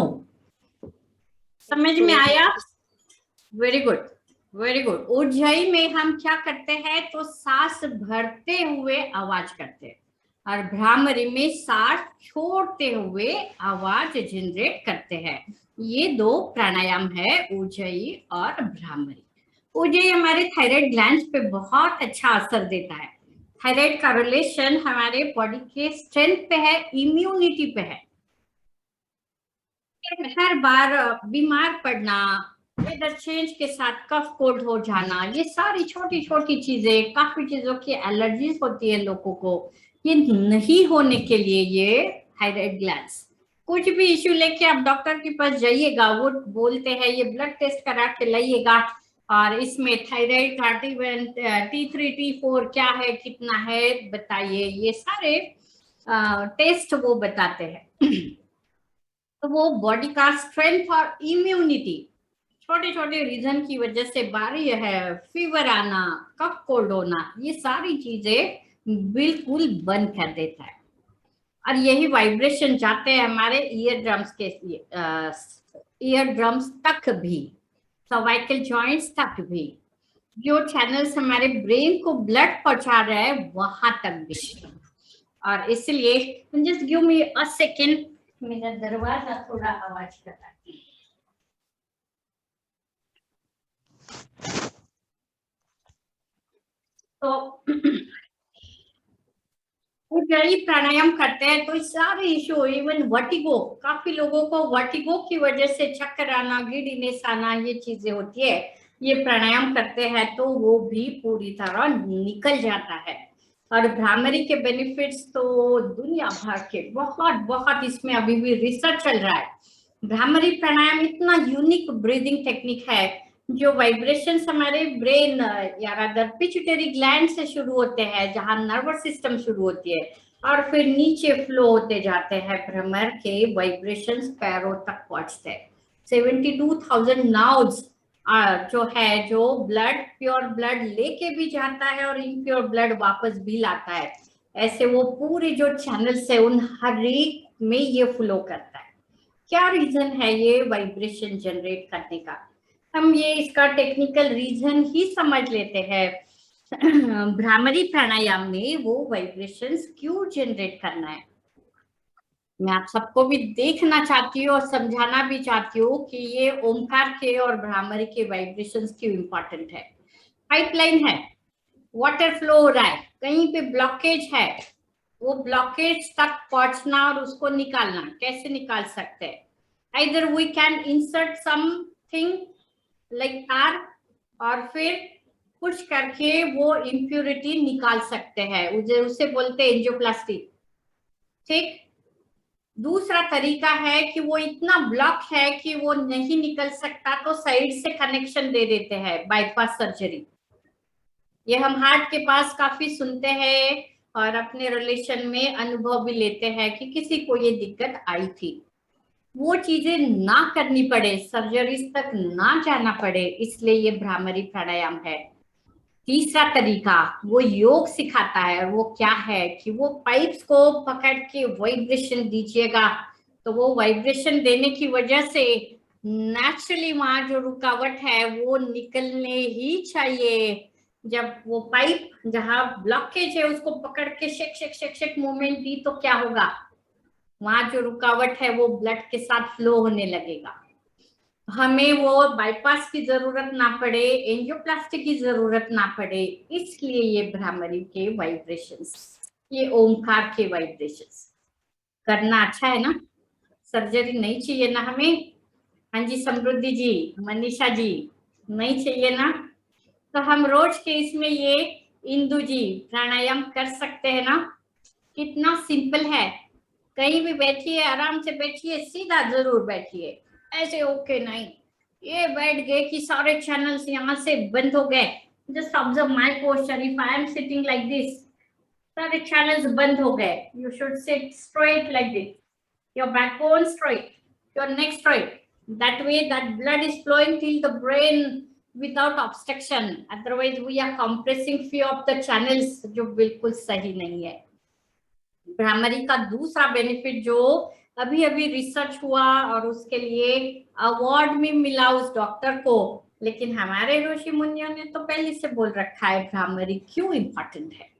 समझ में आया? Very good very good. Ujjayi में हम क्या करते हैं, तो सांस भरते हुए आवाज करते हैं, और भ्रामरी में सांस छोड़ते हुए आवाज जनरेट करते हैं। ये 2 प्राणायाम है, उज्जयी और भ्रामरी। उज्जयी हमारे थायराइड ग्लैंड्स पे बहुत अच्छा असर देता है। थायराइड का रिलेशन हमारे बॉडी के स्ट्रेंथ पे है, इम्यूनिटी पे है। हर बार बीमार पड़ना, वेदर चेंज के साथ कफ कोल्ड हो जाना, ये सारी छोटी छोटी चीजें, काफी चीजों की एलर्जीज होती है लोगों को, ये नहीं होने के लिए ये थायराइड ग्लैंड्स, कुछ भी इश्यू लेके आप डॉक्टर के पास जाइएगा, वो बोलते हैं ये ब्लड टेस्ट करा के लाइएगा, और इसमें थायराइड का T3 T4 क्या है, कितना है बताइए, ये सारे टेस्ट वो बताते हैं। तो वो बॉडी का स्ट्रेंथ और इम्यूनिटी, छोटे छोटे रीजन की वजह से बारी है, फीवर आना, कफ कोल्ड होना, ये सारी चीजें बिल्कुल बंद कर देता है। और यही वाइब्रेशन जाते हैं हमारे ईयर ड्रम्स के, ईयर ड्रम्स तक भी, सर्वाइकल जॉइंट्स तक भी, जो चैनल्स हमारे ब्रेन को ब्लड पहुंचा रहे हैं वहां तक भी। और इसलिए just give me a second, मेरा दरवाजा थोड़ा आवाज कर रहा है। तो ऊंचाई प्राणायाम करते हैं तो सारे इशू, इवन वर्टिगो, काफी लोगों को वर्टिगो की वजह से चक्कर आना, गिडीनेस आना, ये चीजें होती है, ये प्राणायाम करते हैं तो वो भी पूरी तरह निकल जाता है। और भ्रामरी के बेनिफिट्स तो दुनिया भर के बहुत बहुत, इसमें अभी भी रिसर्च चल रहा है। भ्रामरी प्राणायाम इतना यूनिक ब्रीदिंग टेक्निक है जो वाइब्रेशंस हमारे ब्रेन या अदर पिट्यूटरी ग्लैंड से शुरू होते हैं, जहां नर्वस सिस्टम शुरू होती है, और फिर नीचे फ्लो होते जाते हैं। भ्रमर के वाइब्रेशंस पैरों तक पहुंचते हैं। 72,000 नर्व्स जो है, जो ब्लड, प्योर ब्लड लेके भी जाता है और इम्प्योर ब्लड वापस भी लाता है। ऐसे वो पूरे जो चैनल्स है उन हर एक में ये फ्लो करता है। क्या रीजन है ये वाइब्रेशन जनरेट करने का? हम ये इसका टेक्निकल रीजन ही समझ लेते हैं। भ्रामरी प्राणायाम में वो वाइब्रेशंस क्यों जनरेट करना है, मैं आप सबको भी देखना चाहती हूँ और समझाना भी चाहती हूँ कि ये ओमकार के और भ्रामरी के वाइब्रेशंस क्यों इंपॉर्टेंट है। पाइपलाइन है, वाटर फ्लो हो रहा है, कहीं पे ब्लॉकेज है, वो ब्लॉकेज तक पहुंचना और उसको निकालना, कैसे निकाल सकते हैं? Either we can insert something like तार, और फिर पुश करके वो इम्प्यूरिटी निकाल सकते हैं, उसे बोलते हैं एंजियोप्लास्टी। ठीक। दूसरा तरीका है कि वो इतना ब्लॉक है कि वो नहीं निकल सकता, तो साइड से कनेक्शन दे देते हैं, बाईपास सर्जरी। ये हम हार्ट के पास काफी सुनते हैं और अपने रिलेशन में अनुभव भी लेते हैं कि किसी को ये दिक्कत आई थी। वो चीजें ना करनी पड़े, सर्जरीज तक ना जाना पड़े, इसलिए ये भ्रामरी प्राणायाम है। तीसरा तरीका वो योग सिखाता है, और वो क्या है कि वो पाइप्स को पकड़ के वाइब्रेशन दीजिएगा, तो वो वाइब्रेशन देने की वजह से नेचुरली वहां जो रुकावट है वो निकलने ही चाहिए। जब वो पाइप जहां ब्लॉकेज है उसको पकड़ के shake shake shake shake movement दी तो क्या होगा, वहां जो रुकावट है वो ब्लड के साथ फ्लो होने लगेगा। हमें वो बाईपास की जरूरत ना पड़े, एंजियोप्लास्टी की जरूरत ना पड़े, इसलिए ये भ्रामरी के वाइब्रेशंस, ये ओमकार के वाइब्रेशंस करना अच्छा है ना। सर्जरी नहीं चाहिए ना हमें? हाँ जी समृद्धि जी, मनीषा जी, नहीं चाहिए ना? तो हम रोज के इसमें ये इंदु जी प्राणायाम कर सकते हैं ना। कितना सिंपल है, कहीं भी बैठिए, आराम से बैठिए, सीधा जरूर बैठिए, ऐसे ओके नहीं ये बैठ गए कि सारे चैनल्स यहाँ से बंद हो गए। Just observe my posture, if I am sitting like this, सारे चैनल्स बंद हो गए। You should seat straight like this, your backbone straight, your neck straight, that way that blood is flowing till the brain without obstruction, otherwise we are compressing few of the channels, जो बिल्कुल सही नहीं है। भ्रामरी का दूसरा benefit जो अभी अभी रिसर्च हुआ और उसके लिए अवार्ड भी मिला उस डॉक्टर को, लेकिन हमारे ऋषि मुनियों ने तो पहले से बोल रखा है भ्रामरी क्यों इंपॉर्टेंट है।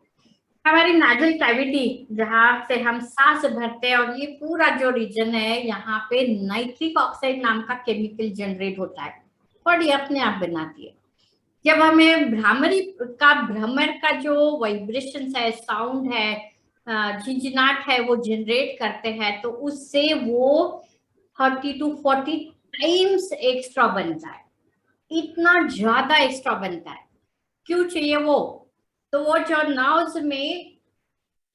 हमारी नाजल कैविटी जहां से हम सांस भरते हैं, और ये पूरा जो रीजन है यहाँ पे नाइट्रिक ऑक्साइड नाम का केमिकल जनरेट होता है, और ये अपने आप बनाती है। जब हमें भ्रामरी का, भ्रमर का जो वाइब्रेशन है, साउंड है, झिंझनाट है, वो जनरेट करते हैं, तो उससे वो 30 to 40 टाइम्स एक्स्ट्रा बनता है, इतना ज्यादा एक्स्ट्रा बनता है। क्यों चाहिए वो? तो वो जो नर्व्स में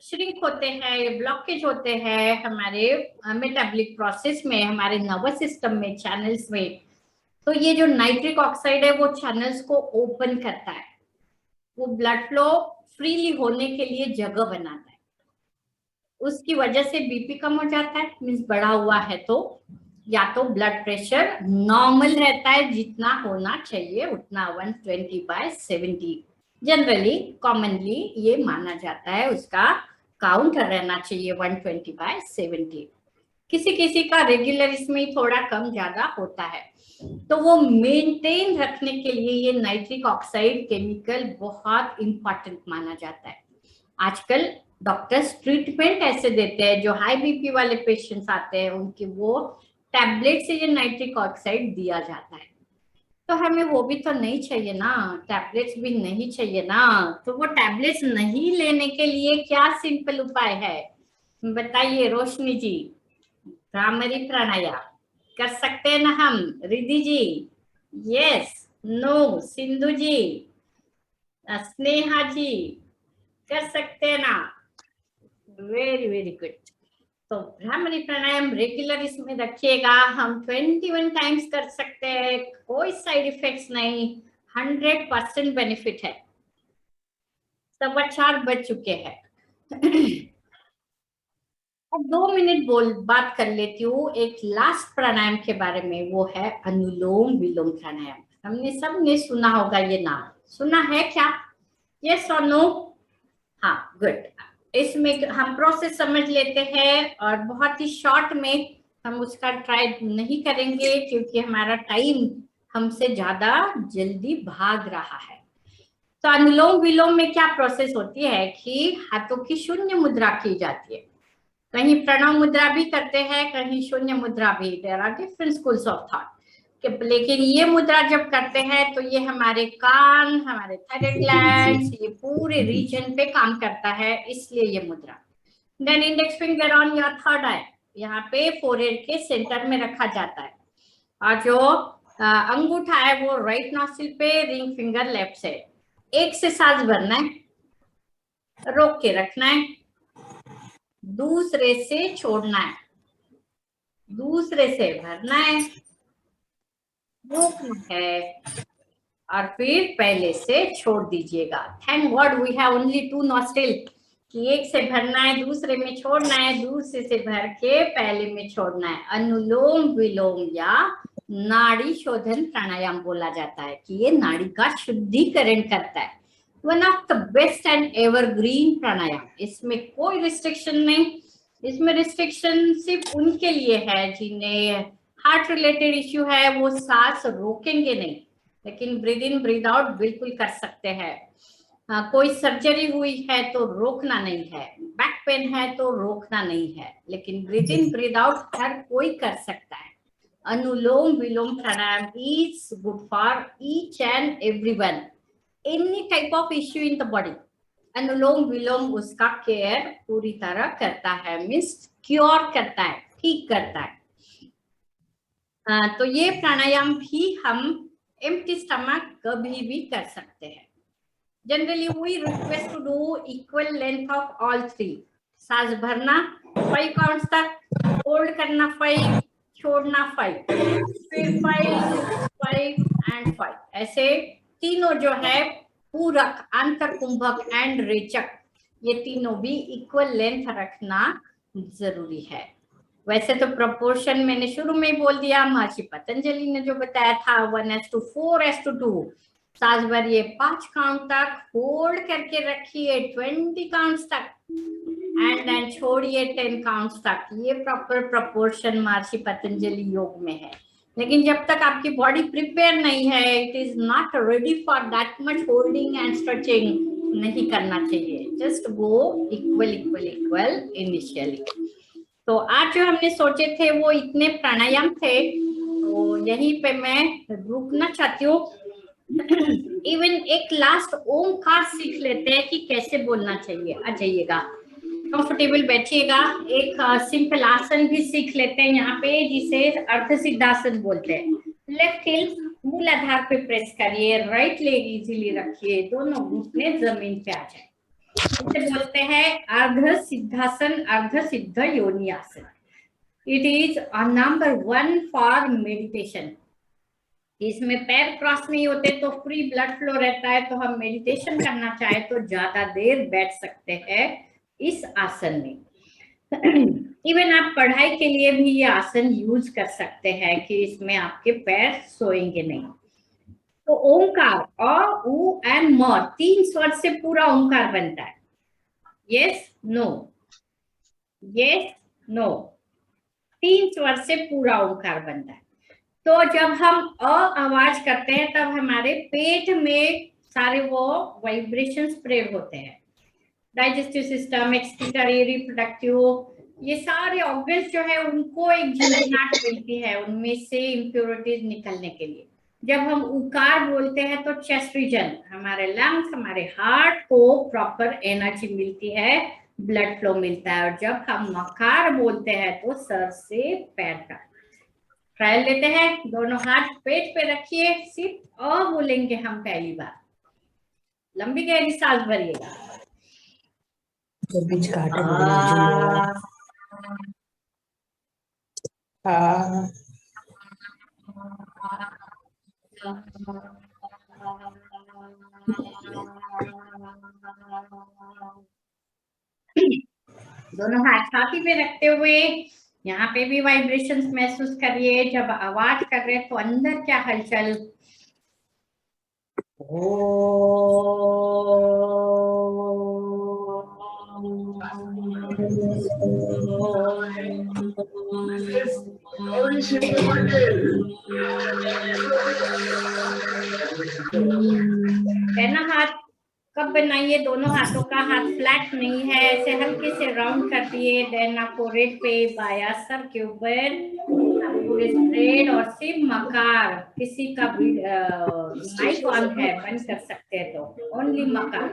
श्रिंक होते हैं, ब्लॉकेज होते हैं हमारे मेटाबॉलिक प्रोसेस में, हमारे नर्वस सिस्टम में, चैनल्स में, तो ये जो नाइट्रिक ऑक्साइड है वो चैनल्स को ओपन करता है, वो ब्लड फ्लो फ्रीली होने के लिए जगह बनाता है। उसकी वजह से बीपी कम हो जाता है, मीन्स बढ़ा हुआ है तो, या तो ब्लड प्रेशर नॉर्मल रहता है, जितना होना चाहिए उतना, 120/70 जनरली कॉमनली ये माना जाता है, उसका काउंट रहना चाहिए 120/70। किसी किसी का रेगुलर इसमें थोड़ा कम ज्यादा होता है, तो वो मेंटेन रखने के लिए ये नाइट्रिक ऑक्साइड केमिकल बहुत इंपॉर्टेंट माना जाता है। आजकल डॉक्टर्स ट्रीटमेंट ऐसे देते हैं, जो हाई बीपी वाले पेशेंट्स आते हैं उनके वो टैबलेट से ये नाइट्रिक ऑक्साइड दिया जाता है। तो हमें वो भी तो नहीं चाहिए ना, टैबलेट्स भी नहीं चाहिए ना। तो वो टैबलेट्स नहीं लेने के लिए क्या सिंपल उपाय है, बताइए रोशनी जी। भ्रामरी प्राणायाम कर सकते हैं ना हम? रिद्धि जी यस, नो, सिंधु जी, स्नेहा जी कर सकते हैं ना? Very very good. तो भ्रामरी प्राणायाम रेगुलर इसमें रखिएगा। हम 21 टाइम्स कर सकते हैं, कोई साइड इफेक्ट्स नहीं, 100% बेनिफिट है। 4:15 बज चुके हैं। अब 2 मिनट बात कर लेती हूँ एक लास्ट प्राणायाम के बारे में, वो है अनुलोम विलोम प्राणायाम। हमने सबने सुना होगा ये नाम, सुना है क्या? यस और नो? हाँ, गुड। इसमें हम प्रोसेस समझ लेते हैं और बहुत ही शॉर्ट में हम उसका ट्राई नहीं करेंगे क्योंकि हमारा टाइम हमसे ज्यादा जल्दी भाग रहा है। तो अनुलोम विलोम में क्या प्रोसेस होती है कि हाथों की शून्य मुद्रा की जाती है। कहीं प्रणव मुद्रा भी करते हैं, कहीं शून्य मुद्रा भी। There are different schools of thought. लेकिन ये मुद्रा जब करते हैं तो ये हमारे कान, हमारे थायराइड ग्लैंड्स, ये पूरे रीजन पे काम करता है, इसलिए ये मुद्रा। Then index finger on your third eye, यहाँ पे फोरहेड के सेंटर में रखा जाता है, और जो अंगूठा है वो राइट नॉस्ट्रिल पे, रिंग फिंगर लेफ्ट से। एक से सांस भरना है, रोक के रखना है, दूसरे से छोड़ना है, दूसरे से भरना है, रोकना है, और फिर पहले से छोड़ दीजिएगा। Thank God we have only 2 nostril, कि एक से भरना है, दूसरे में छोड़ना है, दूसरे से भर के पहले में छोड़ना है। अनुलोम विलोम या नाड़ी शोधन प्राणायाम बोला जाता है कि ये नाड़ी का शुद्धिकरण करता है। One of the best and evergreen pranayama. इसमें कोई रिस्ट्रिक्शन नहीं, इसमें रिस्ट्रिक्शन सिर्फ उनके लिए है जिन्हें हार्ट रिलेटेड इश्यू है, वो सांस रोकेंगे नहीं, लेकिन ब्रीद इन ब्रीद आउट बिल्कुल कर सकते हैं। कोई सर्जरी हुई है तो रोकना नहीं है, बैक पेन है तो रोकना नहीं है, लेकिन ब्रीद इन ब्रीद आउट हर कोई कर सकता है। Anulom Vilom pranayama is good for each and everyone, any type of issue in the body. Anulom Vilom उसका केयर पूरी तरह करता है, मीन्स क्योर करता है, ठीक करता है। तो ये प्राणायाम भी हम एम्प्टी स्टमक कभी भी कर सकते हैं। Generally we request to do equal length of all 3। सांस भरना 5 काउंट्स तक, होल्ड करना 5, छोड़ना 5, फिर 5, 5 एंड 5। ऐसे तीनों जो है पूरक, आंतर कुंभक एंड रेचक, ये तीनों भी इक्वल लेंथ रखना जरूरी है। वैसे तो प्रोपोर्शन मैंने शुरू में ही बोल दिया, महर्षि पतंजलि ने जो बताया था 1:4:2। सांस भरिए 5 काउंट तक, होल्ड करके रखिए 20 काउंट्स तक, एंड देन छोड़िए 10 काउंट्स तक। ये प्रॉपर प्रोपोर्शन महर्षि पतंजलि योग में है। लेकिन जब तक आपकी बॉडी प्रिपेयर नहीं है, it is not ready for that much holding and stretching, नहीं करना चाहिए। Just go equal equal equal initially. तो आज जो हमने सोचे थे वो इतने प्राणायाम थे, तो यहीं पे मैं रुकना चाहती हूँ। इवन एक लास्ट ओमकार सीख लेते हैं कि कैसे बोलना चाहिए। आ जाइएगा, कंफर्टेबल बैठिएगा। एक सिंपल आसन भी सीख लेते हैं यहाँ पे, जिसे अर्ध सिद्धासन बोलते हैं। लेफ्ट हिल मूलाधार पे प्रेस करिए, राइट लेग इजीली रखिए, दोनों घुटने जमीन पे आ जाए। इसे बोलते हैं अर्ध सिद्धासन, अर्ध सिद्ध योनि आसन। It is number 1 for meditation. इसमें पैर क्रॉस नहीं होते तो फ्री ब्लड फ्लो रहता है, तो हम मेडिटेशन करना चाहे तो ज्यादा देर बैठ सकते हैं इस आसन में। इवन आप पढ़ाई के लिए भी ये आसन यूज कर सकते हैं कि इसमें आपके पैर सोएंगे नहीं। तो ओंकार, अ, उ एंड म, 3 स्वर से पूरा ओंकार बनता है। यस नो, यस नो, 3 स्वर से पूरा ओंकार बनता है। तो जब हम अ आवाज करते हैं तब हमारे पेट में सारे वो वाइब्रेशन स्प्रेड होते हैं। डाइजेस्टिव सिस्टम, एक्सक्रीटरी, रिप्रोडक्टिव, ये सारे ऑर्गन्स जो है उनको एक झिंझनाहट मिलती है उनमें से इम्प्योरिटीज निकलने के लिए। जब हम उकार बोलते हैं तो चेस्ट रीजन, हमारे लंग्स, हमारे हार्ट को प्रॉपर एनर्जी मिलती है, ब्लड फ्लो मिलता है। और जब हम मकार बोलते हैं तो सर से पैर तक। ट्रायल लेते हैं, दोनों हाथ पेट पे रखिए, सिर्फ अ बोलेंगे हम पहली बार। लंबी गहरी सांस भरिएगा। बीच काटे दोनों हाथ छाती पे रखते हुए यहाँ पे भी वाइब्रेशंस महसूस करिए। जब आवाज कर रहे हैं तो अंदर क्या हलचल, पहला हाथ कब बनाइए, दोनों हाथों का हाथ फ्लैट नहीं है, ऐसे हल्के से राउंड कर दिए। देन आपको रेड पे बाया सर के ऊपर पूरे स्ट्रेट और सिर्फ मकार, किसी का भी माइक ऑन है बंद कर सकते हैं तो ओनली मकार।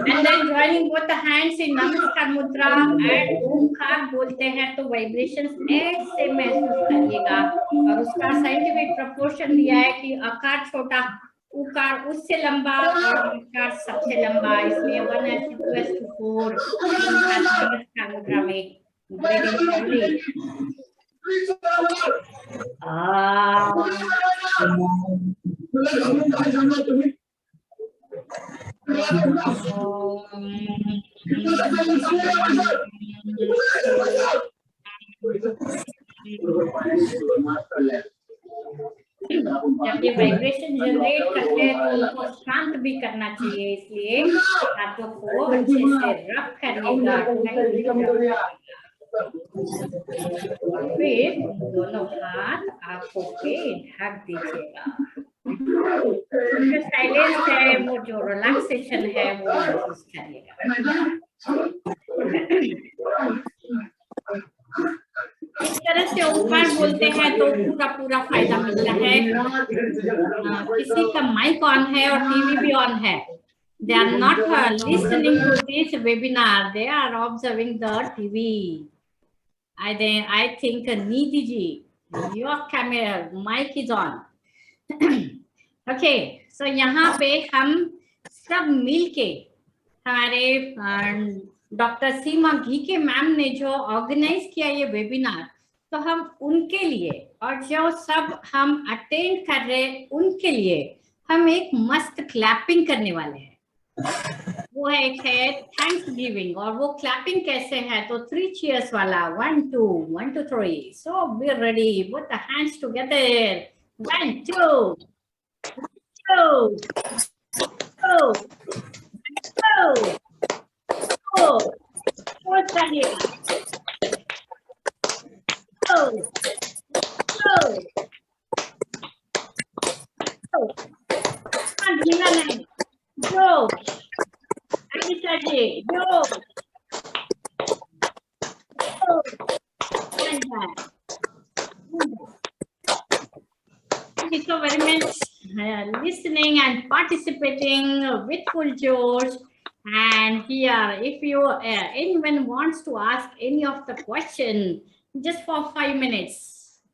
And then joining both the hands in नमस्कार मुद्रा and ओमकार बोलते हैं तो वाइब्रेशंस ऐसे महसूस करिएगा। और उसका साइंटिफिक प्रपोर्शन दिया है कि आकार छोटा, उकार उससे लंबा और मकार सबसे लंबा, इसलिए 1:2:4 नमस्कार मुद्रा में breathing slowly। जब ये वाइब्रेशन जनरेट करते हैं तो उनको शांत भी करना चाहिए, इसलिए हाथों को अच्छे से रब करिएगा, फिर दोनों हाथ आंखों पे ढक दीजिएगा। जो साइलेंस है, वो जो रिलैक्सेशन है वो महसूस करिएगा। इस तरह से ओंकार बोलते हैं तो पूरा फायदा मिलता है। किसी का माइक ऑन है और टीवी भी ऑन है, they are not listening to this webinar, they are observing the TV. I think Neeti ji, your camera mic is on. Okay, so यहाँ पे हम सब मिलके हमारे डॉक्टर सीमा घी के मैम ने जो ऑर्गेनाइज किया ये वेबिनार, तो हम उनके लिए और जो सब हम अटेंड कर रहे हैं उनके लिए हम एक मस्त क्लैपिंग करने वाले हैं। वो एक है थैंक्स गिविंग, और वो क्लैपिंग कैसे है तो 3 cheers वाला, 1 2 1 2 3। सो be ready, put the hands together, 1 2 2 2 2 4 करिएगा, 2 2 ढीला नहीं, 2 अनिता जी, 2 Thank you so very much listening and participating with full josh. And here, if you anyone wants to ask any of the question, just for 5 minutes,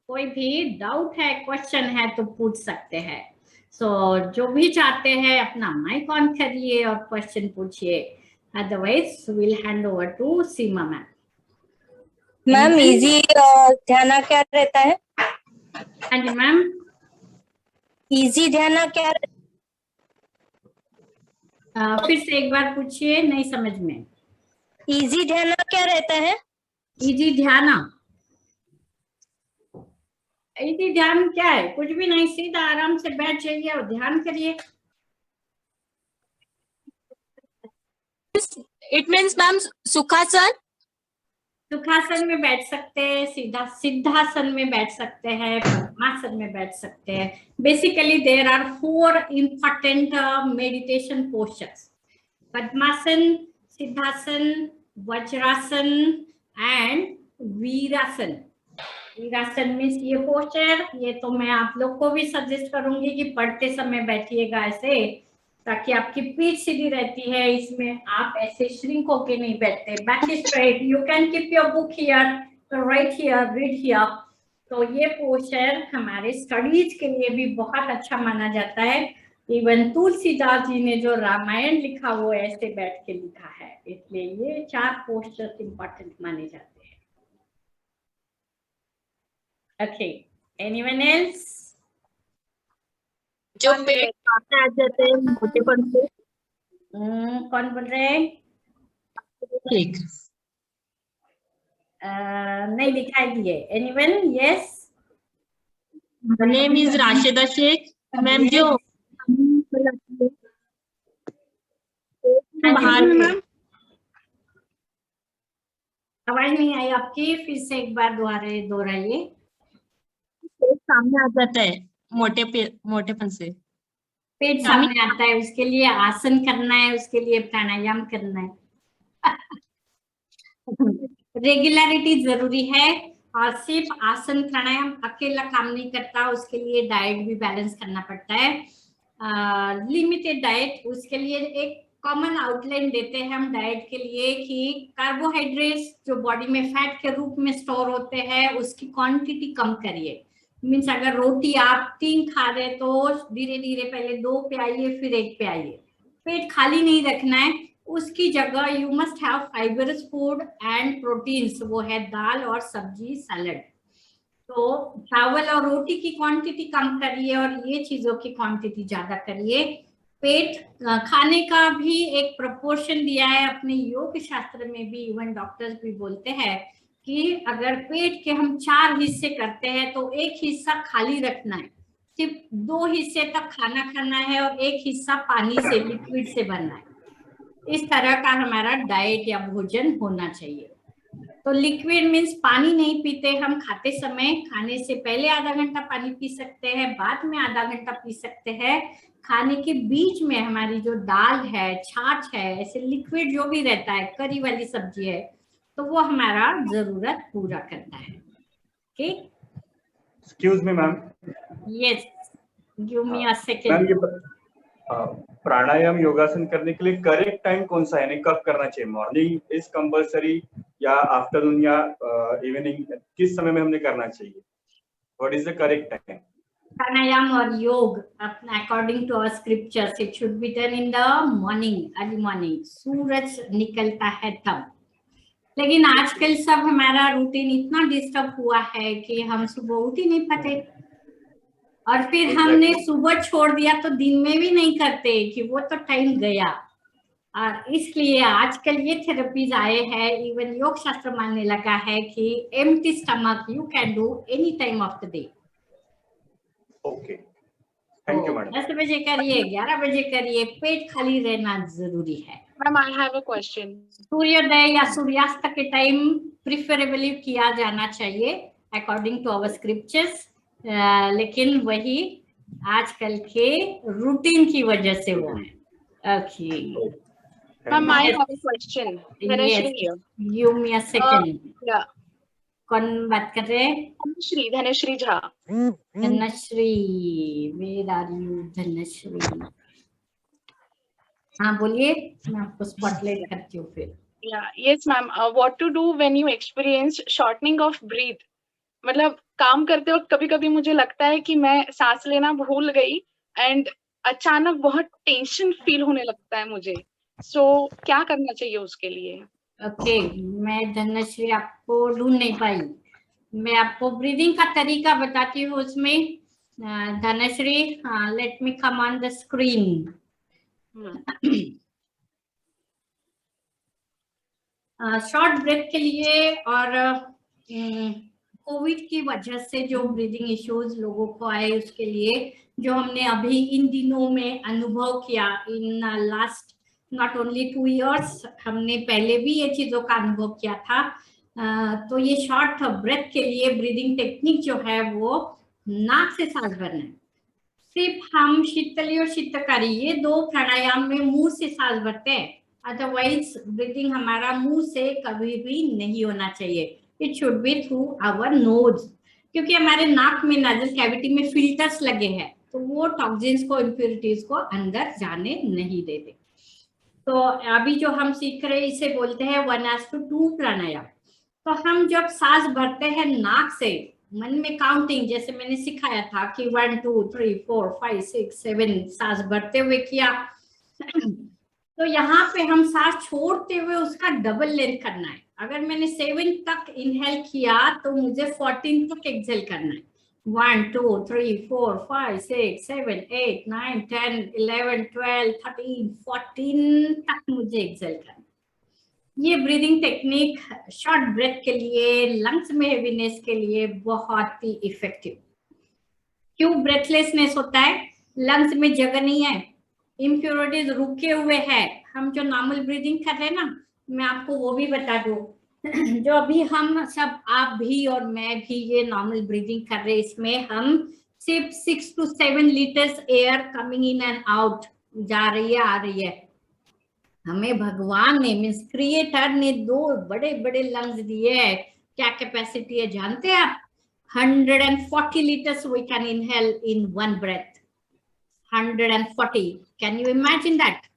कोई भी doubt है, question है तो पूछ सकते हैं। सो जो भी चाहते हैं अपना माइक ऑन करिए और क्वेश्चन पूछिए, otherwise will hand over to Seema ma'am. Ma'am easy ध्यान क्या रहता है? हाँ जी मैम, इजी ध्यान क्या? फिर से एक बार पूछिए, नहीं समझ में। इजी ध्यान क्या रहता है? इजी ध्यान, इजी ध्यान क्या है? कुछ भी नहीं, सीधा आराम से बैठ जाइए और ध्यान करिए। It means ma'am sukhasana. सुखासन में बैठ सकते हैं, सीधा सिद्धासन में बैठ सकते हैं, पद्मासन में बैठ सकते हैं. Basically there are 4 important meditation postures: padmasana, siddhasana, vajrasana and virasana. Virasana means ये पोस्चर, ये तो मैं आप लोग को भी सजेस्ट करूंगी कि पढ़ते समय बैठिएगा ऐसे, ताकि आपकी पीठ सीधी रहती है. इसमें आप ऐसे श्रिंक होके नहीं बैठते. Back straight. You can keep your book here, right here, read here. तो ये पोस्चर हमारे स्टडीज के लिए भी बहुत अच्छा माना जाता है. इवन तुलसीदास जी ने जो रामायण लिखा वो ऐसे बैठ के लिखा है, इसलिए ये 4 पोस्चर्स इंपॉर्टेंट माने जाते हैं. Okay, anyone else? जो पेट सामने आ जाते हैं मोटेपन से, कौन बोल रहे हैं? ठीक. नहीं दिखाई दिए. Anyone? Yes. My name is Rashida Shaikh. Ma'am जो बाहर में आवाज नहीं आई आपकी, फिर से एक बार दोहराइए. सामने आ जाता है मोटेपन से. पेट सामने आता है, उसके लिए आसन करना है, उसके लिए प्राणायाम करना है. रेगुलरिटी जरूरी है, और सिर्फ आसन प्राणायाम अकेला काम नहीं करता, उसके लिए डाइट भी बैलेंस करना पड़ता है. लिमिटेड डाइट, उसके लिए एक कॉमन आउटलाइन देते हैं हम डाइट के लिए कि कार्बोहाइड्रेट्स जो बॉडी में फैट के रूप में स्टोर होते हैं उसकी क्वांटिटी कम करिए. मीन्स अगर रोटी आप 3 खा रहे तो धीरे धीरे पहले 2 पे आइए, फिर 1 पे आइए. पेट खाली नहीं रखना है, उसकी जगह you must have fibrous food and proteins, वो है दाल और सब्जी, सैलड. तो चावल और रोटी की क्वांटिटी कम करिए और ये चीजों की क्वांटिटी ज्यादा करिए. पेट खाने का भी एक प्रोपोर्शन दिया है अपने योग शास्त्र में भी. इवन डॉक्टर्स भी बोलते हैं कि अगर पेट के हम 4 हिस्से करते हैं तो 1 हिस्सा खाली रखना है, सिर्फ 2 हिस्से तक खाना खाना है और 1 हिस्सा पानी से, लिक्विड से भरना है. इस तरह का हमारा डाइट या भोजन होना चाहिए. तो लिक्विड मीन्स पानी नहीं पीते हम खाते समय. खाने से पहले आधा घंटा पानी पी सकते हैं, बाद में आधा घंटा पी सकते हैं. खाने के बीच में हमारी जो दाल है, छाछ है, ऐसे लिक्विड जो भी रहता है, करी वाली सब्जी है, तो वो हमारा जरूरत पूरा करता है. Okay, excuse me ma'am. Yes, give me a ma'am, second. ये प्राणायाम योगासन करने के लिए करेक्ट टाइम कौन सा है, यानी कब करना चाहिए? मॉर्निंग इज कंपल्सरी या आफ्टरनून या इवनिंग, किस समय में हमने करना चाहिए? What is the correct time? प्राणायाम और योग according to our scriptures it should be done in the morning, early morning, सूरज निकलता है तब. लेकिन आजकल सब हमारा रूटीन इतना डिस्टर्ब हुआ है कि हम सुबह उठ ही नहीं पाते, और फिर हमने सुबह छोड़ दिया तो दिन में भी नहीं करते कि वो तो टाइम गया. और इसलिए आजकल ये थेरेपीज आए हैं, इवन योग शास्त्र मानने लगा है कि empty stomach you can do any time of the day. Okay, thank you madam. 10 बजे करिए, 11 बजे करिए, पेट खाली रहना जरूरी है. Ma'am, I have a question. सूर्योदय या सूर्यास्त के टाइम प्रिफरेबली किया जाना चाहिए अकॉर्डिंग टू आवर स्क्रिप्चर्स. लेकिन वही आजकल के रूटीन की वजह से वो है. Okay, Ma'am, I have a question. Dhanashri here. Give me a second. Yeah. कौन बात कर रहे हैं? Dhanashri Jha. Dhanashri, where are you Dhanashri? हाँ बोलिए, मैं आपको स्पॉटलाइट करती हूँ फिर. Yeah. Yes, ma'am. What to do when you experience shortening of breath? मतलब काम करते वक्त कभी-कभी मुझे लगता है कि मैं सांस लेना भूल गई एंड अचानक बहुत टेंशन फील होने लगता है मुझे. सो क्या करना चाहिए उसके लिए? ओके, मैं धनश्री आपको ढूंढ नहीं पाई. मैं आपको ब्रीदिंग का तरीका बताती हूँ उसमें. Dhanashri, let me come on the screen. Short breath के लिए और कोविड की वजह से जो ब्रीदिंग इश्यूज लोगों को आए उसके लिए जो हमने अभी इन दिनों में अनुभव किया, in last not only 2 years, हमने पहले भी ये चीजों का अनुभव किया था. तो ये शॉर्ट ब्रेथ के लिए ब्रीदिंग टेक्निक जो है वो नाक से सांस भरना है। सिर्फ हम शीतली और शीतकारी ये 2 प्राणायाम में मुंह से सांस भरते हैं, अदरवाइज ब्रीदिंग हमारा मुंह से कभी भी नहीं होना चाहिए। It should be through our nose, क्योंकि हमारे नाक में नाजल कैविटी में फिल्टर्स लगे हैं, तो वो टॉक्सिन्स को, इम्प्योरिटीज को अंदर जाने नहीं देते। तो अभी जो हम सीख रहे हैं इसे बोलते हैं 1:2 प्राणायाम। तो हम जब सांस भरते हैं नाक से, मन में काउंटिंग जैसे मैंने सिखाया था कि 1 2 3 4 5 6 7 सांस भरते हुए किया, तो यहाँ पे हम सांस छोड़ते हुए उसका डबल लेंथ करना है। अगर मैंने 7 तक इनहेल किया तो मुझे 14 तक एक्सहेल करना है। 1 2 3 4 5 6 7 8 9 10 11 12 13 14 तक मुझे एक्सहेल करना है। ये ब्रीदिंग टेक्निक शॉर्ट ब्रेथ के लिए, लंग्स में हेवीनेस के लिए बहुत ही इफेक्टिव। क्यों ब्रेथलेसनेस होता है? लंग्स में जगह नहीं है, इम्प्योरिटीज रुके हुए हैं। हम जो नॉर्मल ब्रीदिंग कर रहे हैं ना, मैं आपको वो भी बता दूं, जो अभी हम सब, आप भी और मैं भी ये नॉर्मल ब्रीदिंग कर रहे हैं, इसमें हम सिर्फ 6 to 7 litres air coming in and out जा रही है, आ रही है। हमें भगवान ने, मीन्स क्रिएटर ने 2 बड़े बड़े लंग्स दिए हैं। क्या कैपेसिटी है जानते हैं आप? 140 liters we can inhale in one breath. 140. Can you imagine that?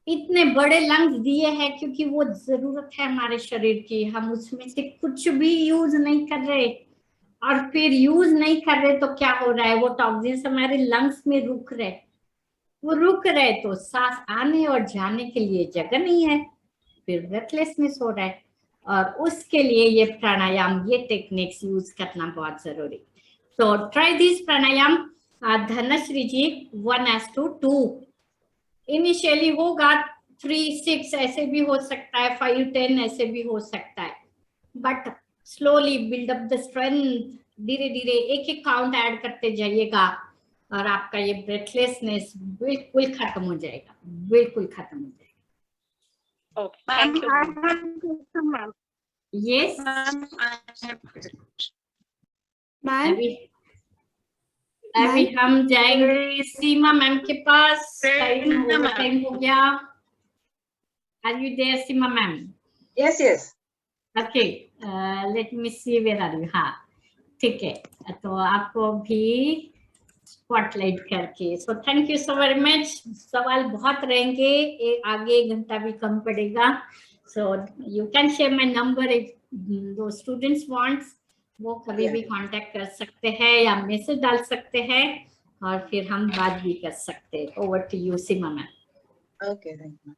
इतने बड़े लंग्स दिए हैं क्योंकि वो जरूरत है हमारे शरीर की। हम उसमें से कुछ भी यूज नहीं कर रहे, और फिर यूज नहीं कर रहे तो क्या हो रहा है? वो टॉक्सिन्स हमारे लंग्स में रुक रहे, वो रुक रहे तो सांस आने और जाने के लिए जगह नहीं है, फिर ब्रेथलेसनेस हो रहा है। और उसके लिए ये प्राणायाम, ये टेक्निक्स यूज करना बहुत जरूरी। तो try this pranayama. Dhanashri ji 1:2 initially होगा, 3 6 ऐसे भी हो सकता है, 5 10 ऐसे भी हो सकता है, but slowly build up the strength. धीरे धीरे एक एक काउंट ऐड करते जाइएगा और आपका ये ब्रेथलेसनेस बिल्कुल खत्म हो जाएगा, बिल्कुल खत्म हो जाएगा। Okay, thank you. Yes. अभी हम जाएंगे सीमा मैम के पास। टाइम हो गया। Are you there, Seema ma'am? Yes, yes. Okay. Let me see where are you. हाँ, ठीक है। तो आपको भी स्पॉटलाइट करके, so thank you so very much. सवाल बहुत रहेंगे, आगे 1 घंटा भी कम पड़ेगा। So you can share my number if दो स्टूडेंट्स वांट्स, वो कभी भी कांटेक्ट कर सकते हैं या मैसेज डाल सकते हैं और फिर हम बात भी कर सकते हैं। Over to you Seema ma'am. Okay, thank you.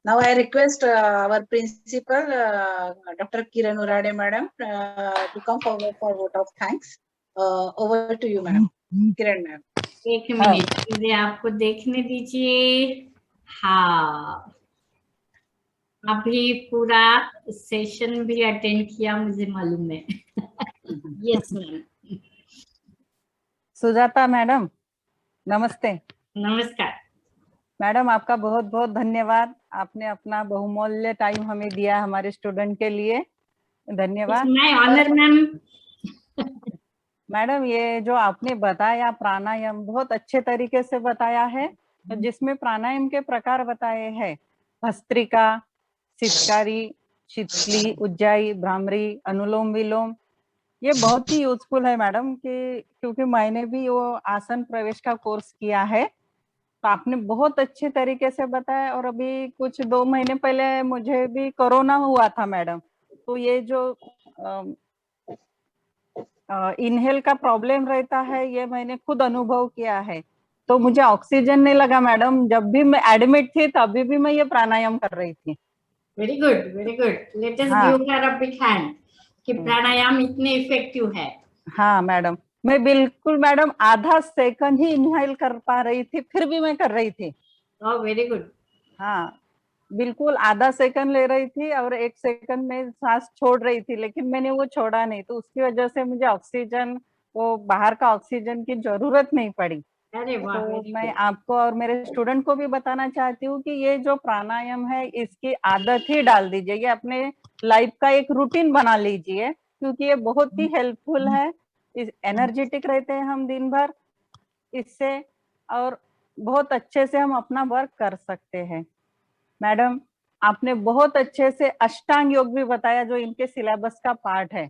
Now I request our principal, Dr. Kiran Urade madam, to come forward for vote of thanks. Over to you, madam. Kiran ma'am. 1 minute मुझे आपको देखने दीजिए। हाँ, अभी पूरा सेशन भी attend किया, मुझे मालूम है। Yes ma'am. सुजाता मैडम नमस्ते। नमस्कार मैडम, आपका बहुत बहुत धन्यवाद। आपने अपना बहुमूल्य टाइम हमें दिया हमारे स्टूडेंट के लिए, धन्यवाद। My honour ma'am. मैडम, ये जो आपने बताया प्राणायाम बहुत अच्छे तरीके से बताया है, जिसमें प्राणायाम के प्रकार बताए हैं, भस्त्रिका, शीतकारी, शीतली, उज्जाई, भ्रामरी, अनुलोम विलोम। ये बहुत ही यूजफुल है मैडम, कि क्योंकि मैंने भी वो आसन प्रवेश का कोर्स किया है, तो आपने बहुत अच्छे तरीके से बताया। और अभी कुछ 2 महीने पहले मुझे भी कोरोना हुआ था मैडम, तो ये जो इनहेल का प्रॉब्लम रहता है ये मैंने खुद अनुभव किया है। तो मुझे ऑक्सीजन नहीं लगा मैडम, जब भी मैं एडमिट थी तभी भी मैं ये प्राणायाम कर रही थी। Very good, very good. Let us give her a big hand कि प्राणायाम इतने इफेक्टिव है। हाँ मैडम, मैं बिल्कुल मैडम आधा सेकंड ही इनहेल कर पा रही थी, फिर भी मैं कर रही थी। ओह वेरी गुड। हाँ, बिल्कुल आधा सेकंड ले रही थी और 1 सेकंड में सांस छोड़ रही थी, लेकिन मैंने वो छोड़ा नहीं, तो उसकी वजह से मुझे ऑक्सीजन, वो बाहर का ऑक्सीजन की जरूरत नहीं पड़ी। अरे वाह, तो very मैं good. आपको और मेरे स्टूडेंट को भी बताना चाहती हूँ कि ये जो प्राणायाम है इसकी आदत ही डाल दीजिए, ये अपने लाइफ का एक रूटीन बना लीजिए, क्योंकि ये बहुत ही हेल्पफुल है। एनर्जेटिक रहते हैं हम दिन भर इससे, और बहुत अच्छे से हम अपना वर्क कर सकते हैं। मैडम, आपने बहुत अच्छे से अष्टांग योग भी बताया जो इनके सिलेबस का पार्ट है,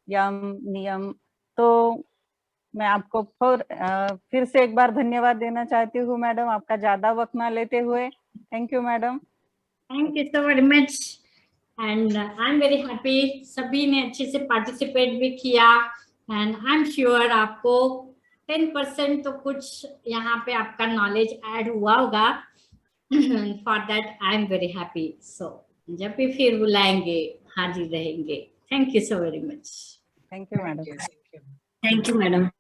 यम नियम। तो मैं आपको फिर से एक बार धन्यवाद देना चाहती हूँ मैडम, आपका ज्यादा वक्त ना लेते हुए। Thank you madam. Thank you so very much, and I am very happy सभी ने अच्छे से पार्टिसिपेट भी किया, एंड आई एम श्योर आपको 10% तो कुछ यहाँ पे आपका नॉलेज ऐड हुआ होगा। For that I am very happy. So जब भी फिर बुलाएंगे हाजिर रहेंगे। Thank you so very much. Thank you madam. Thank you madam.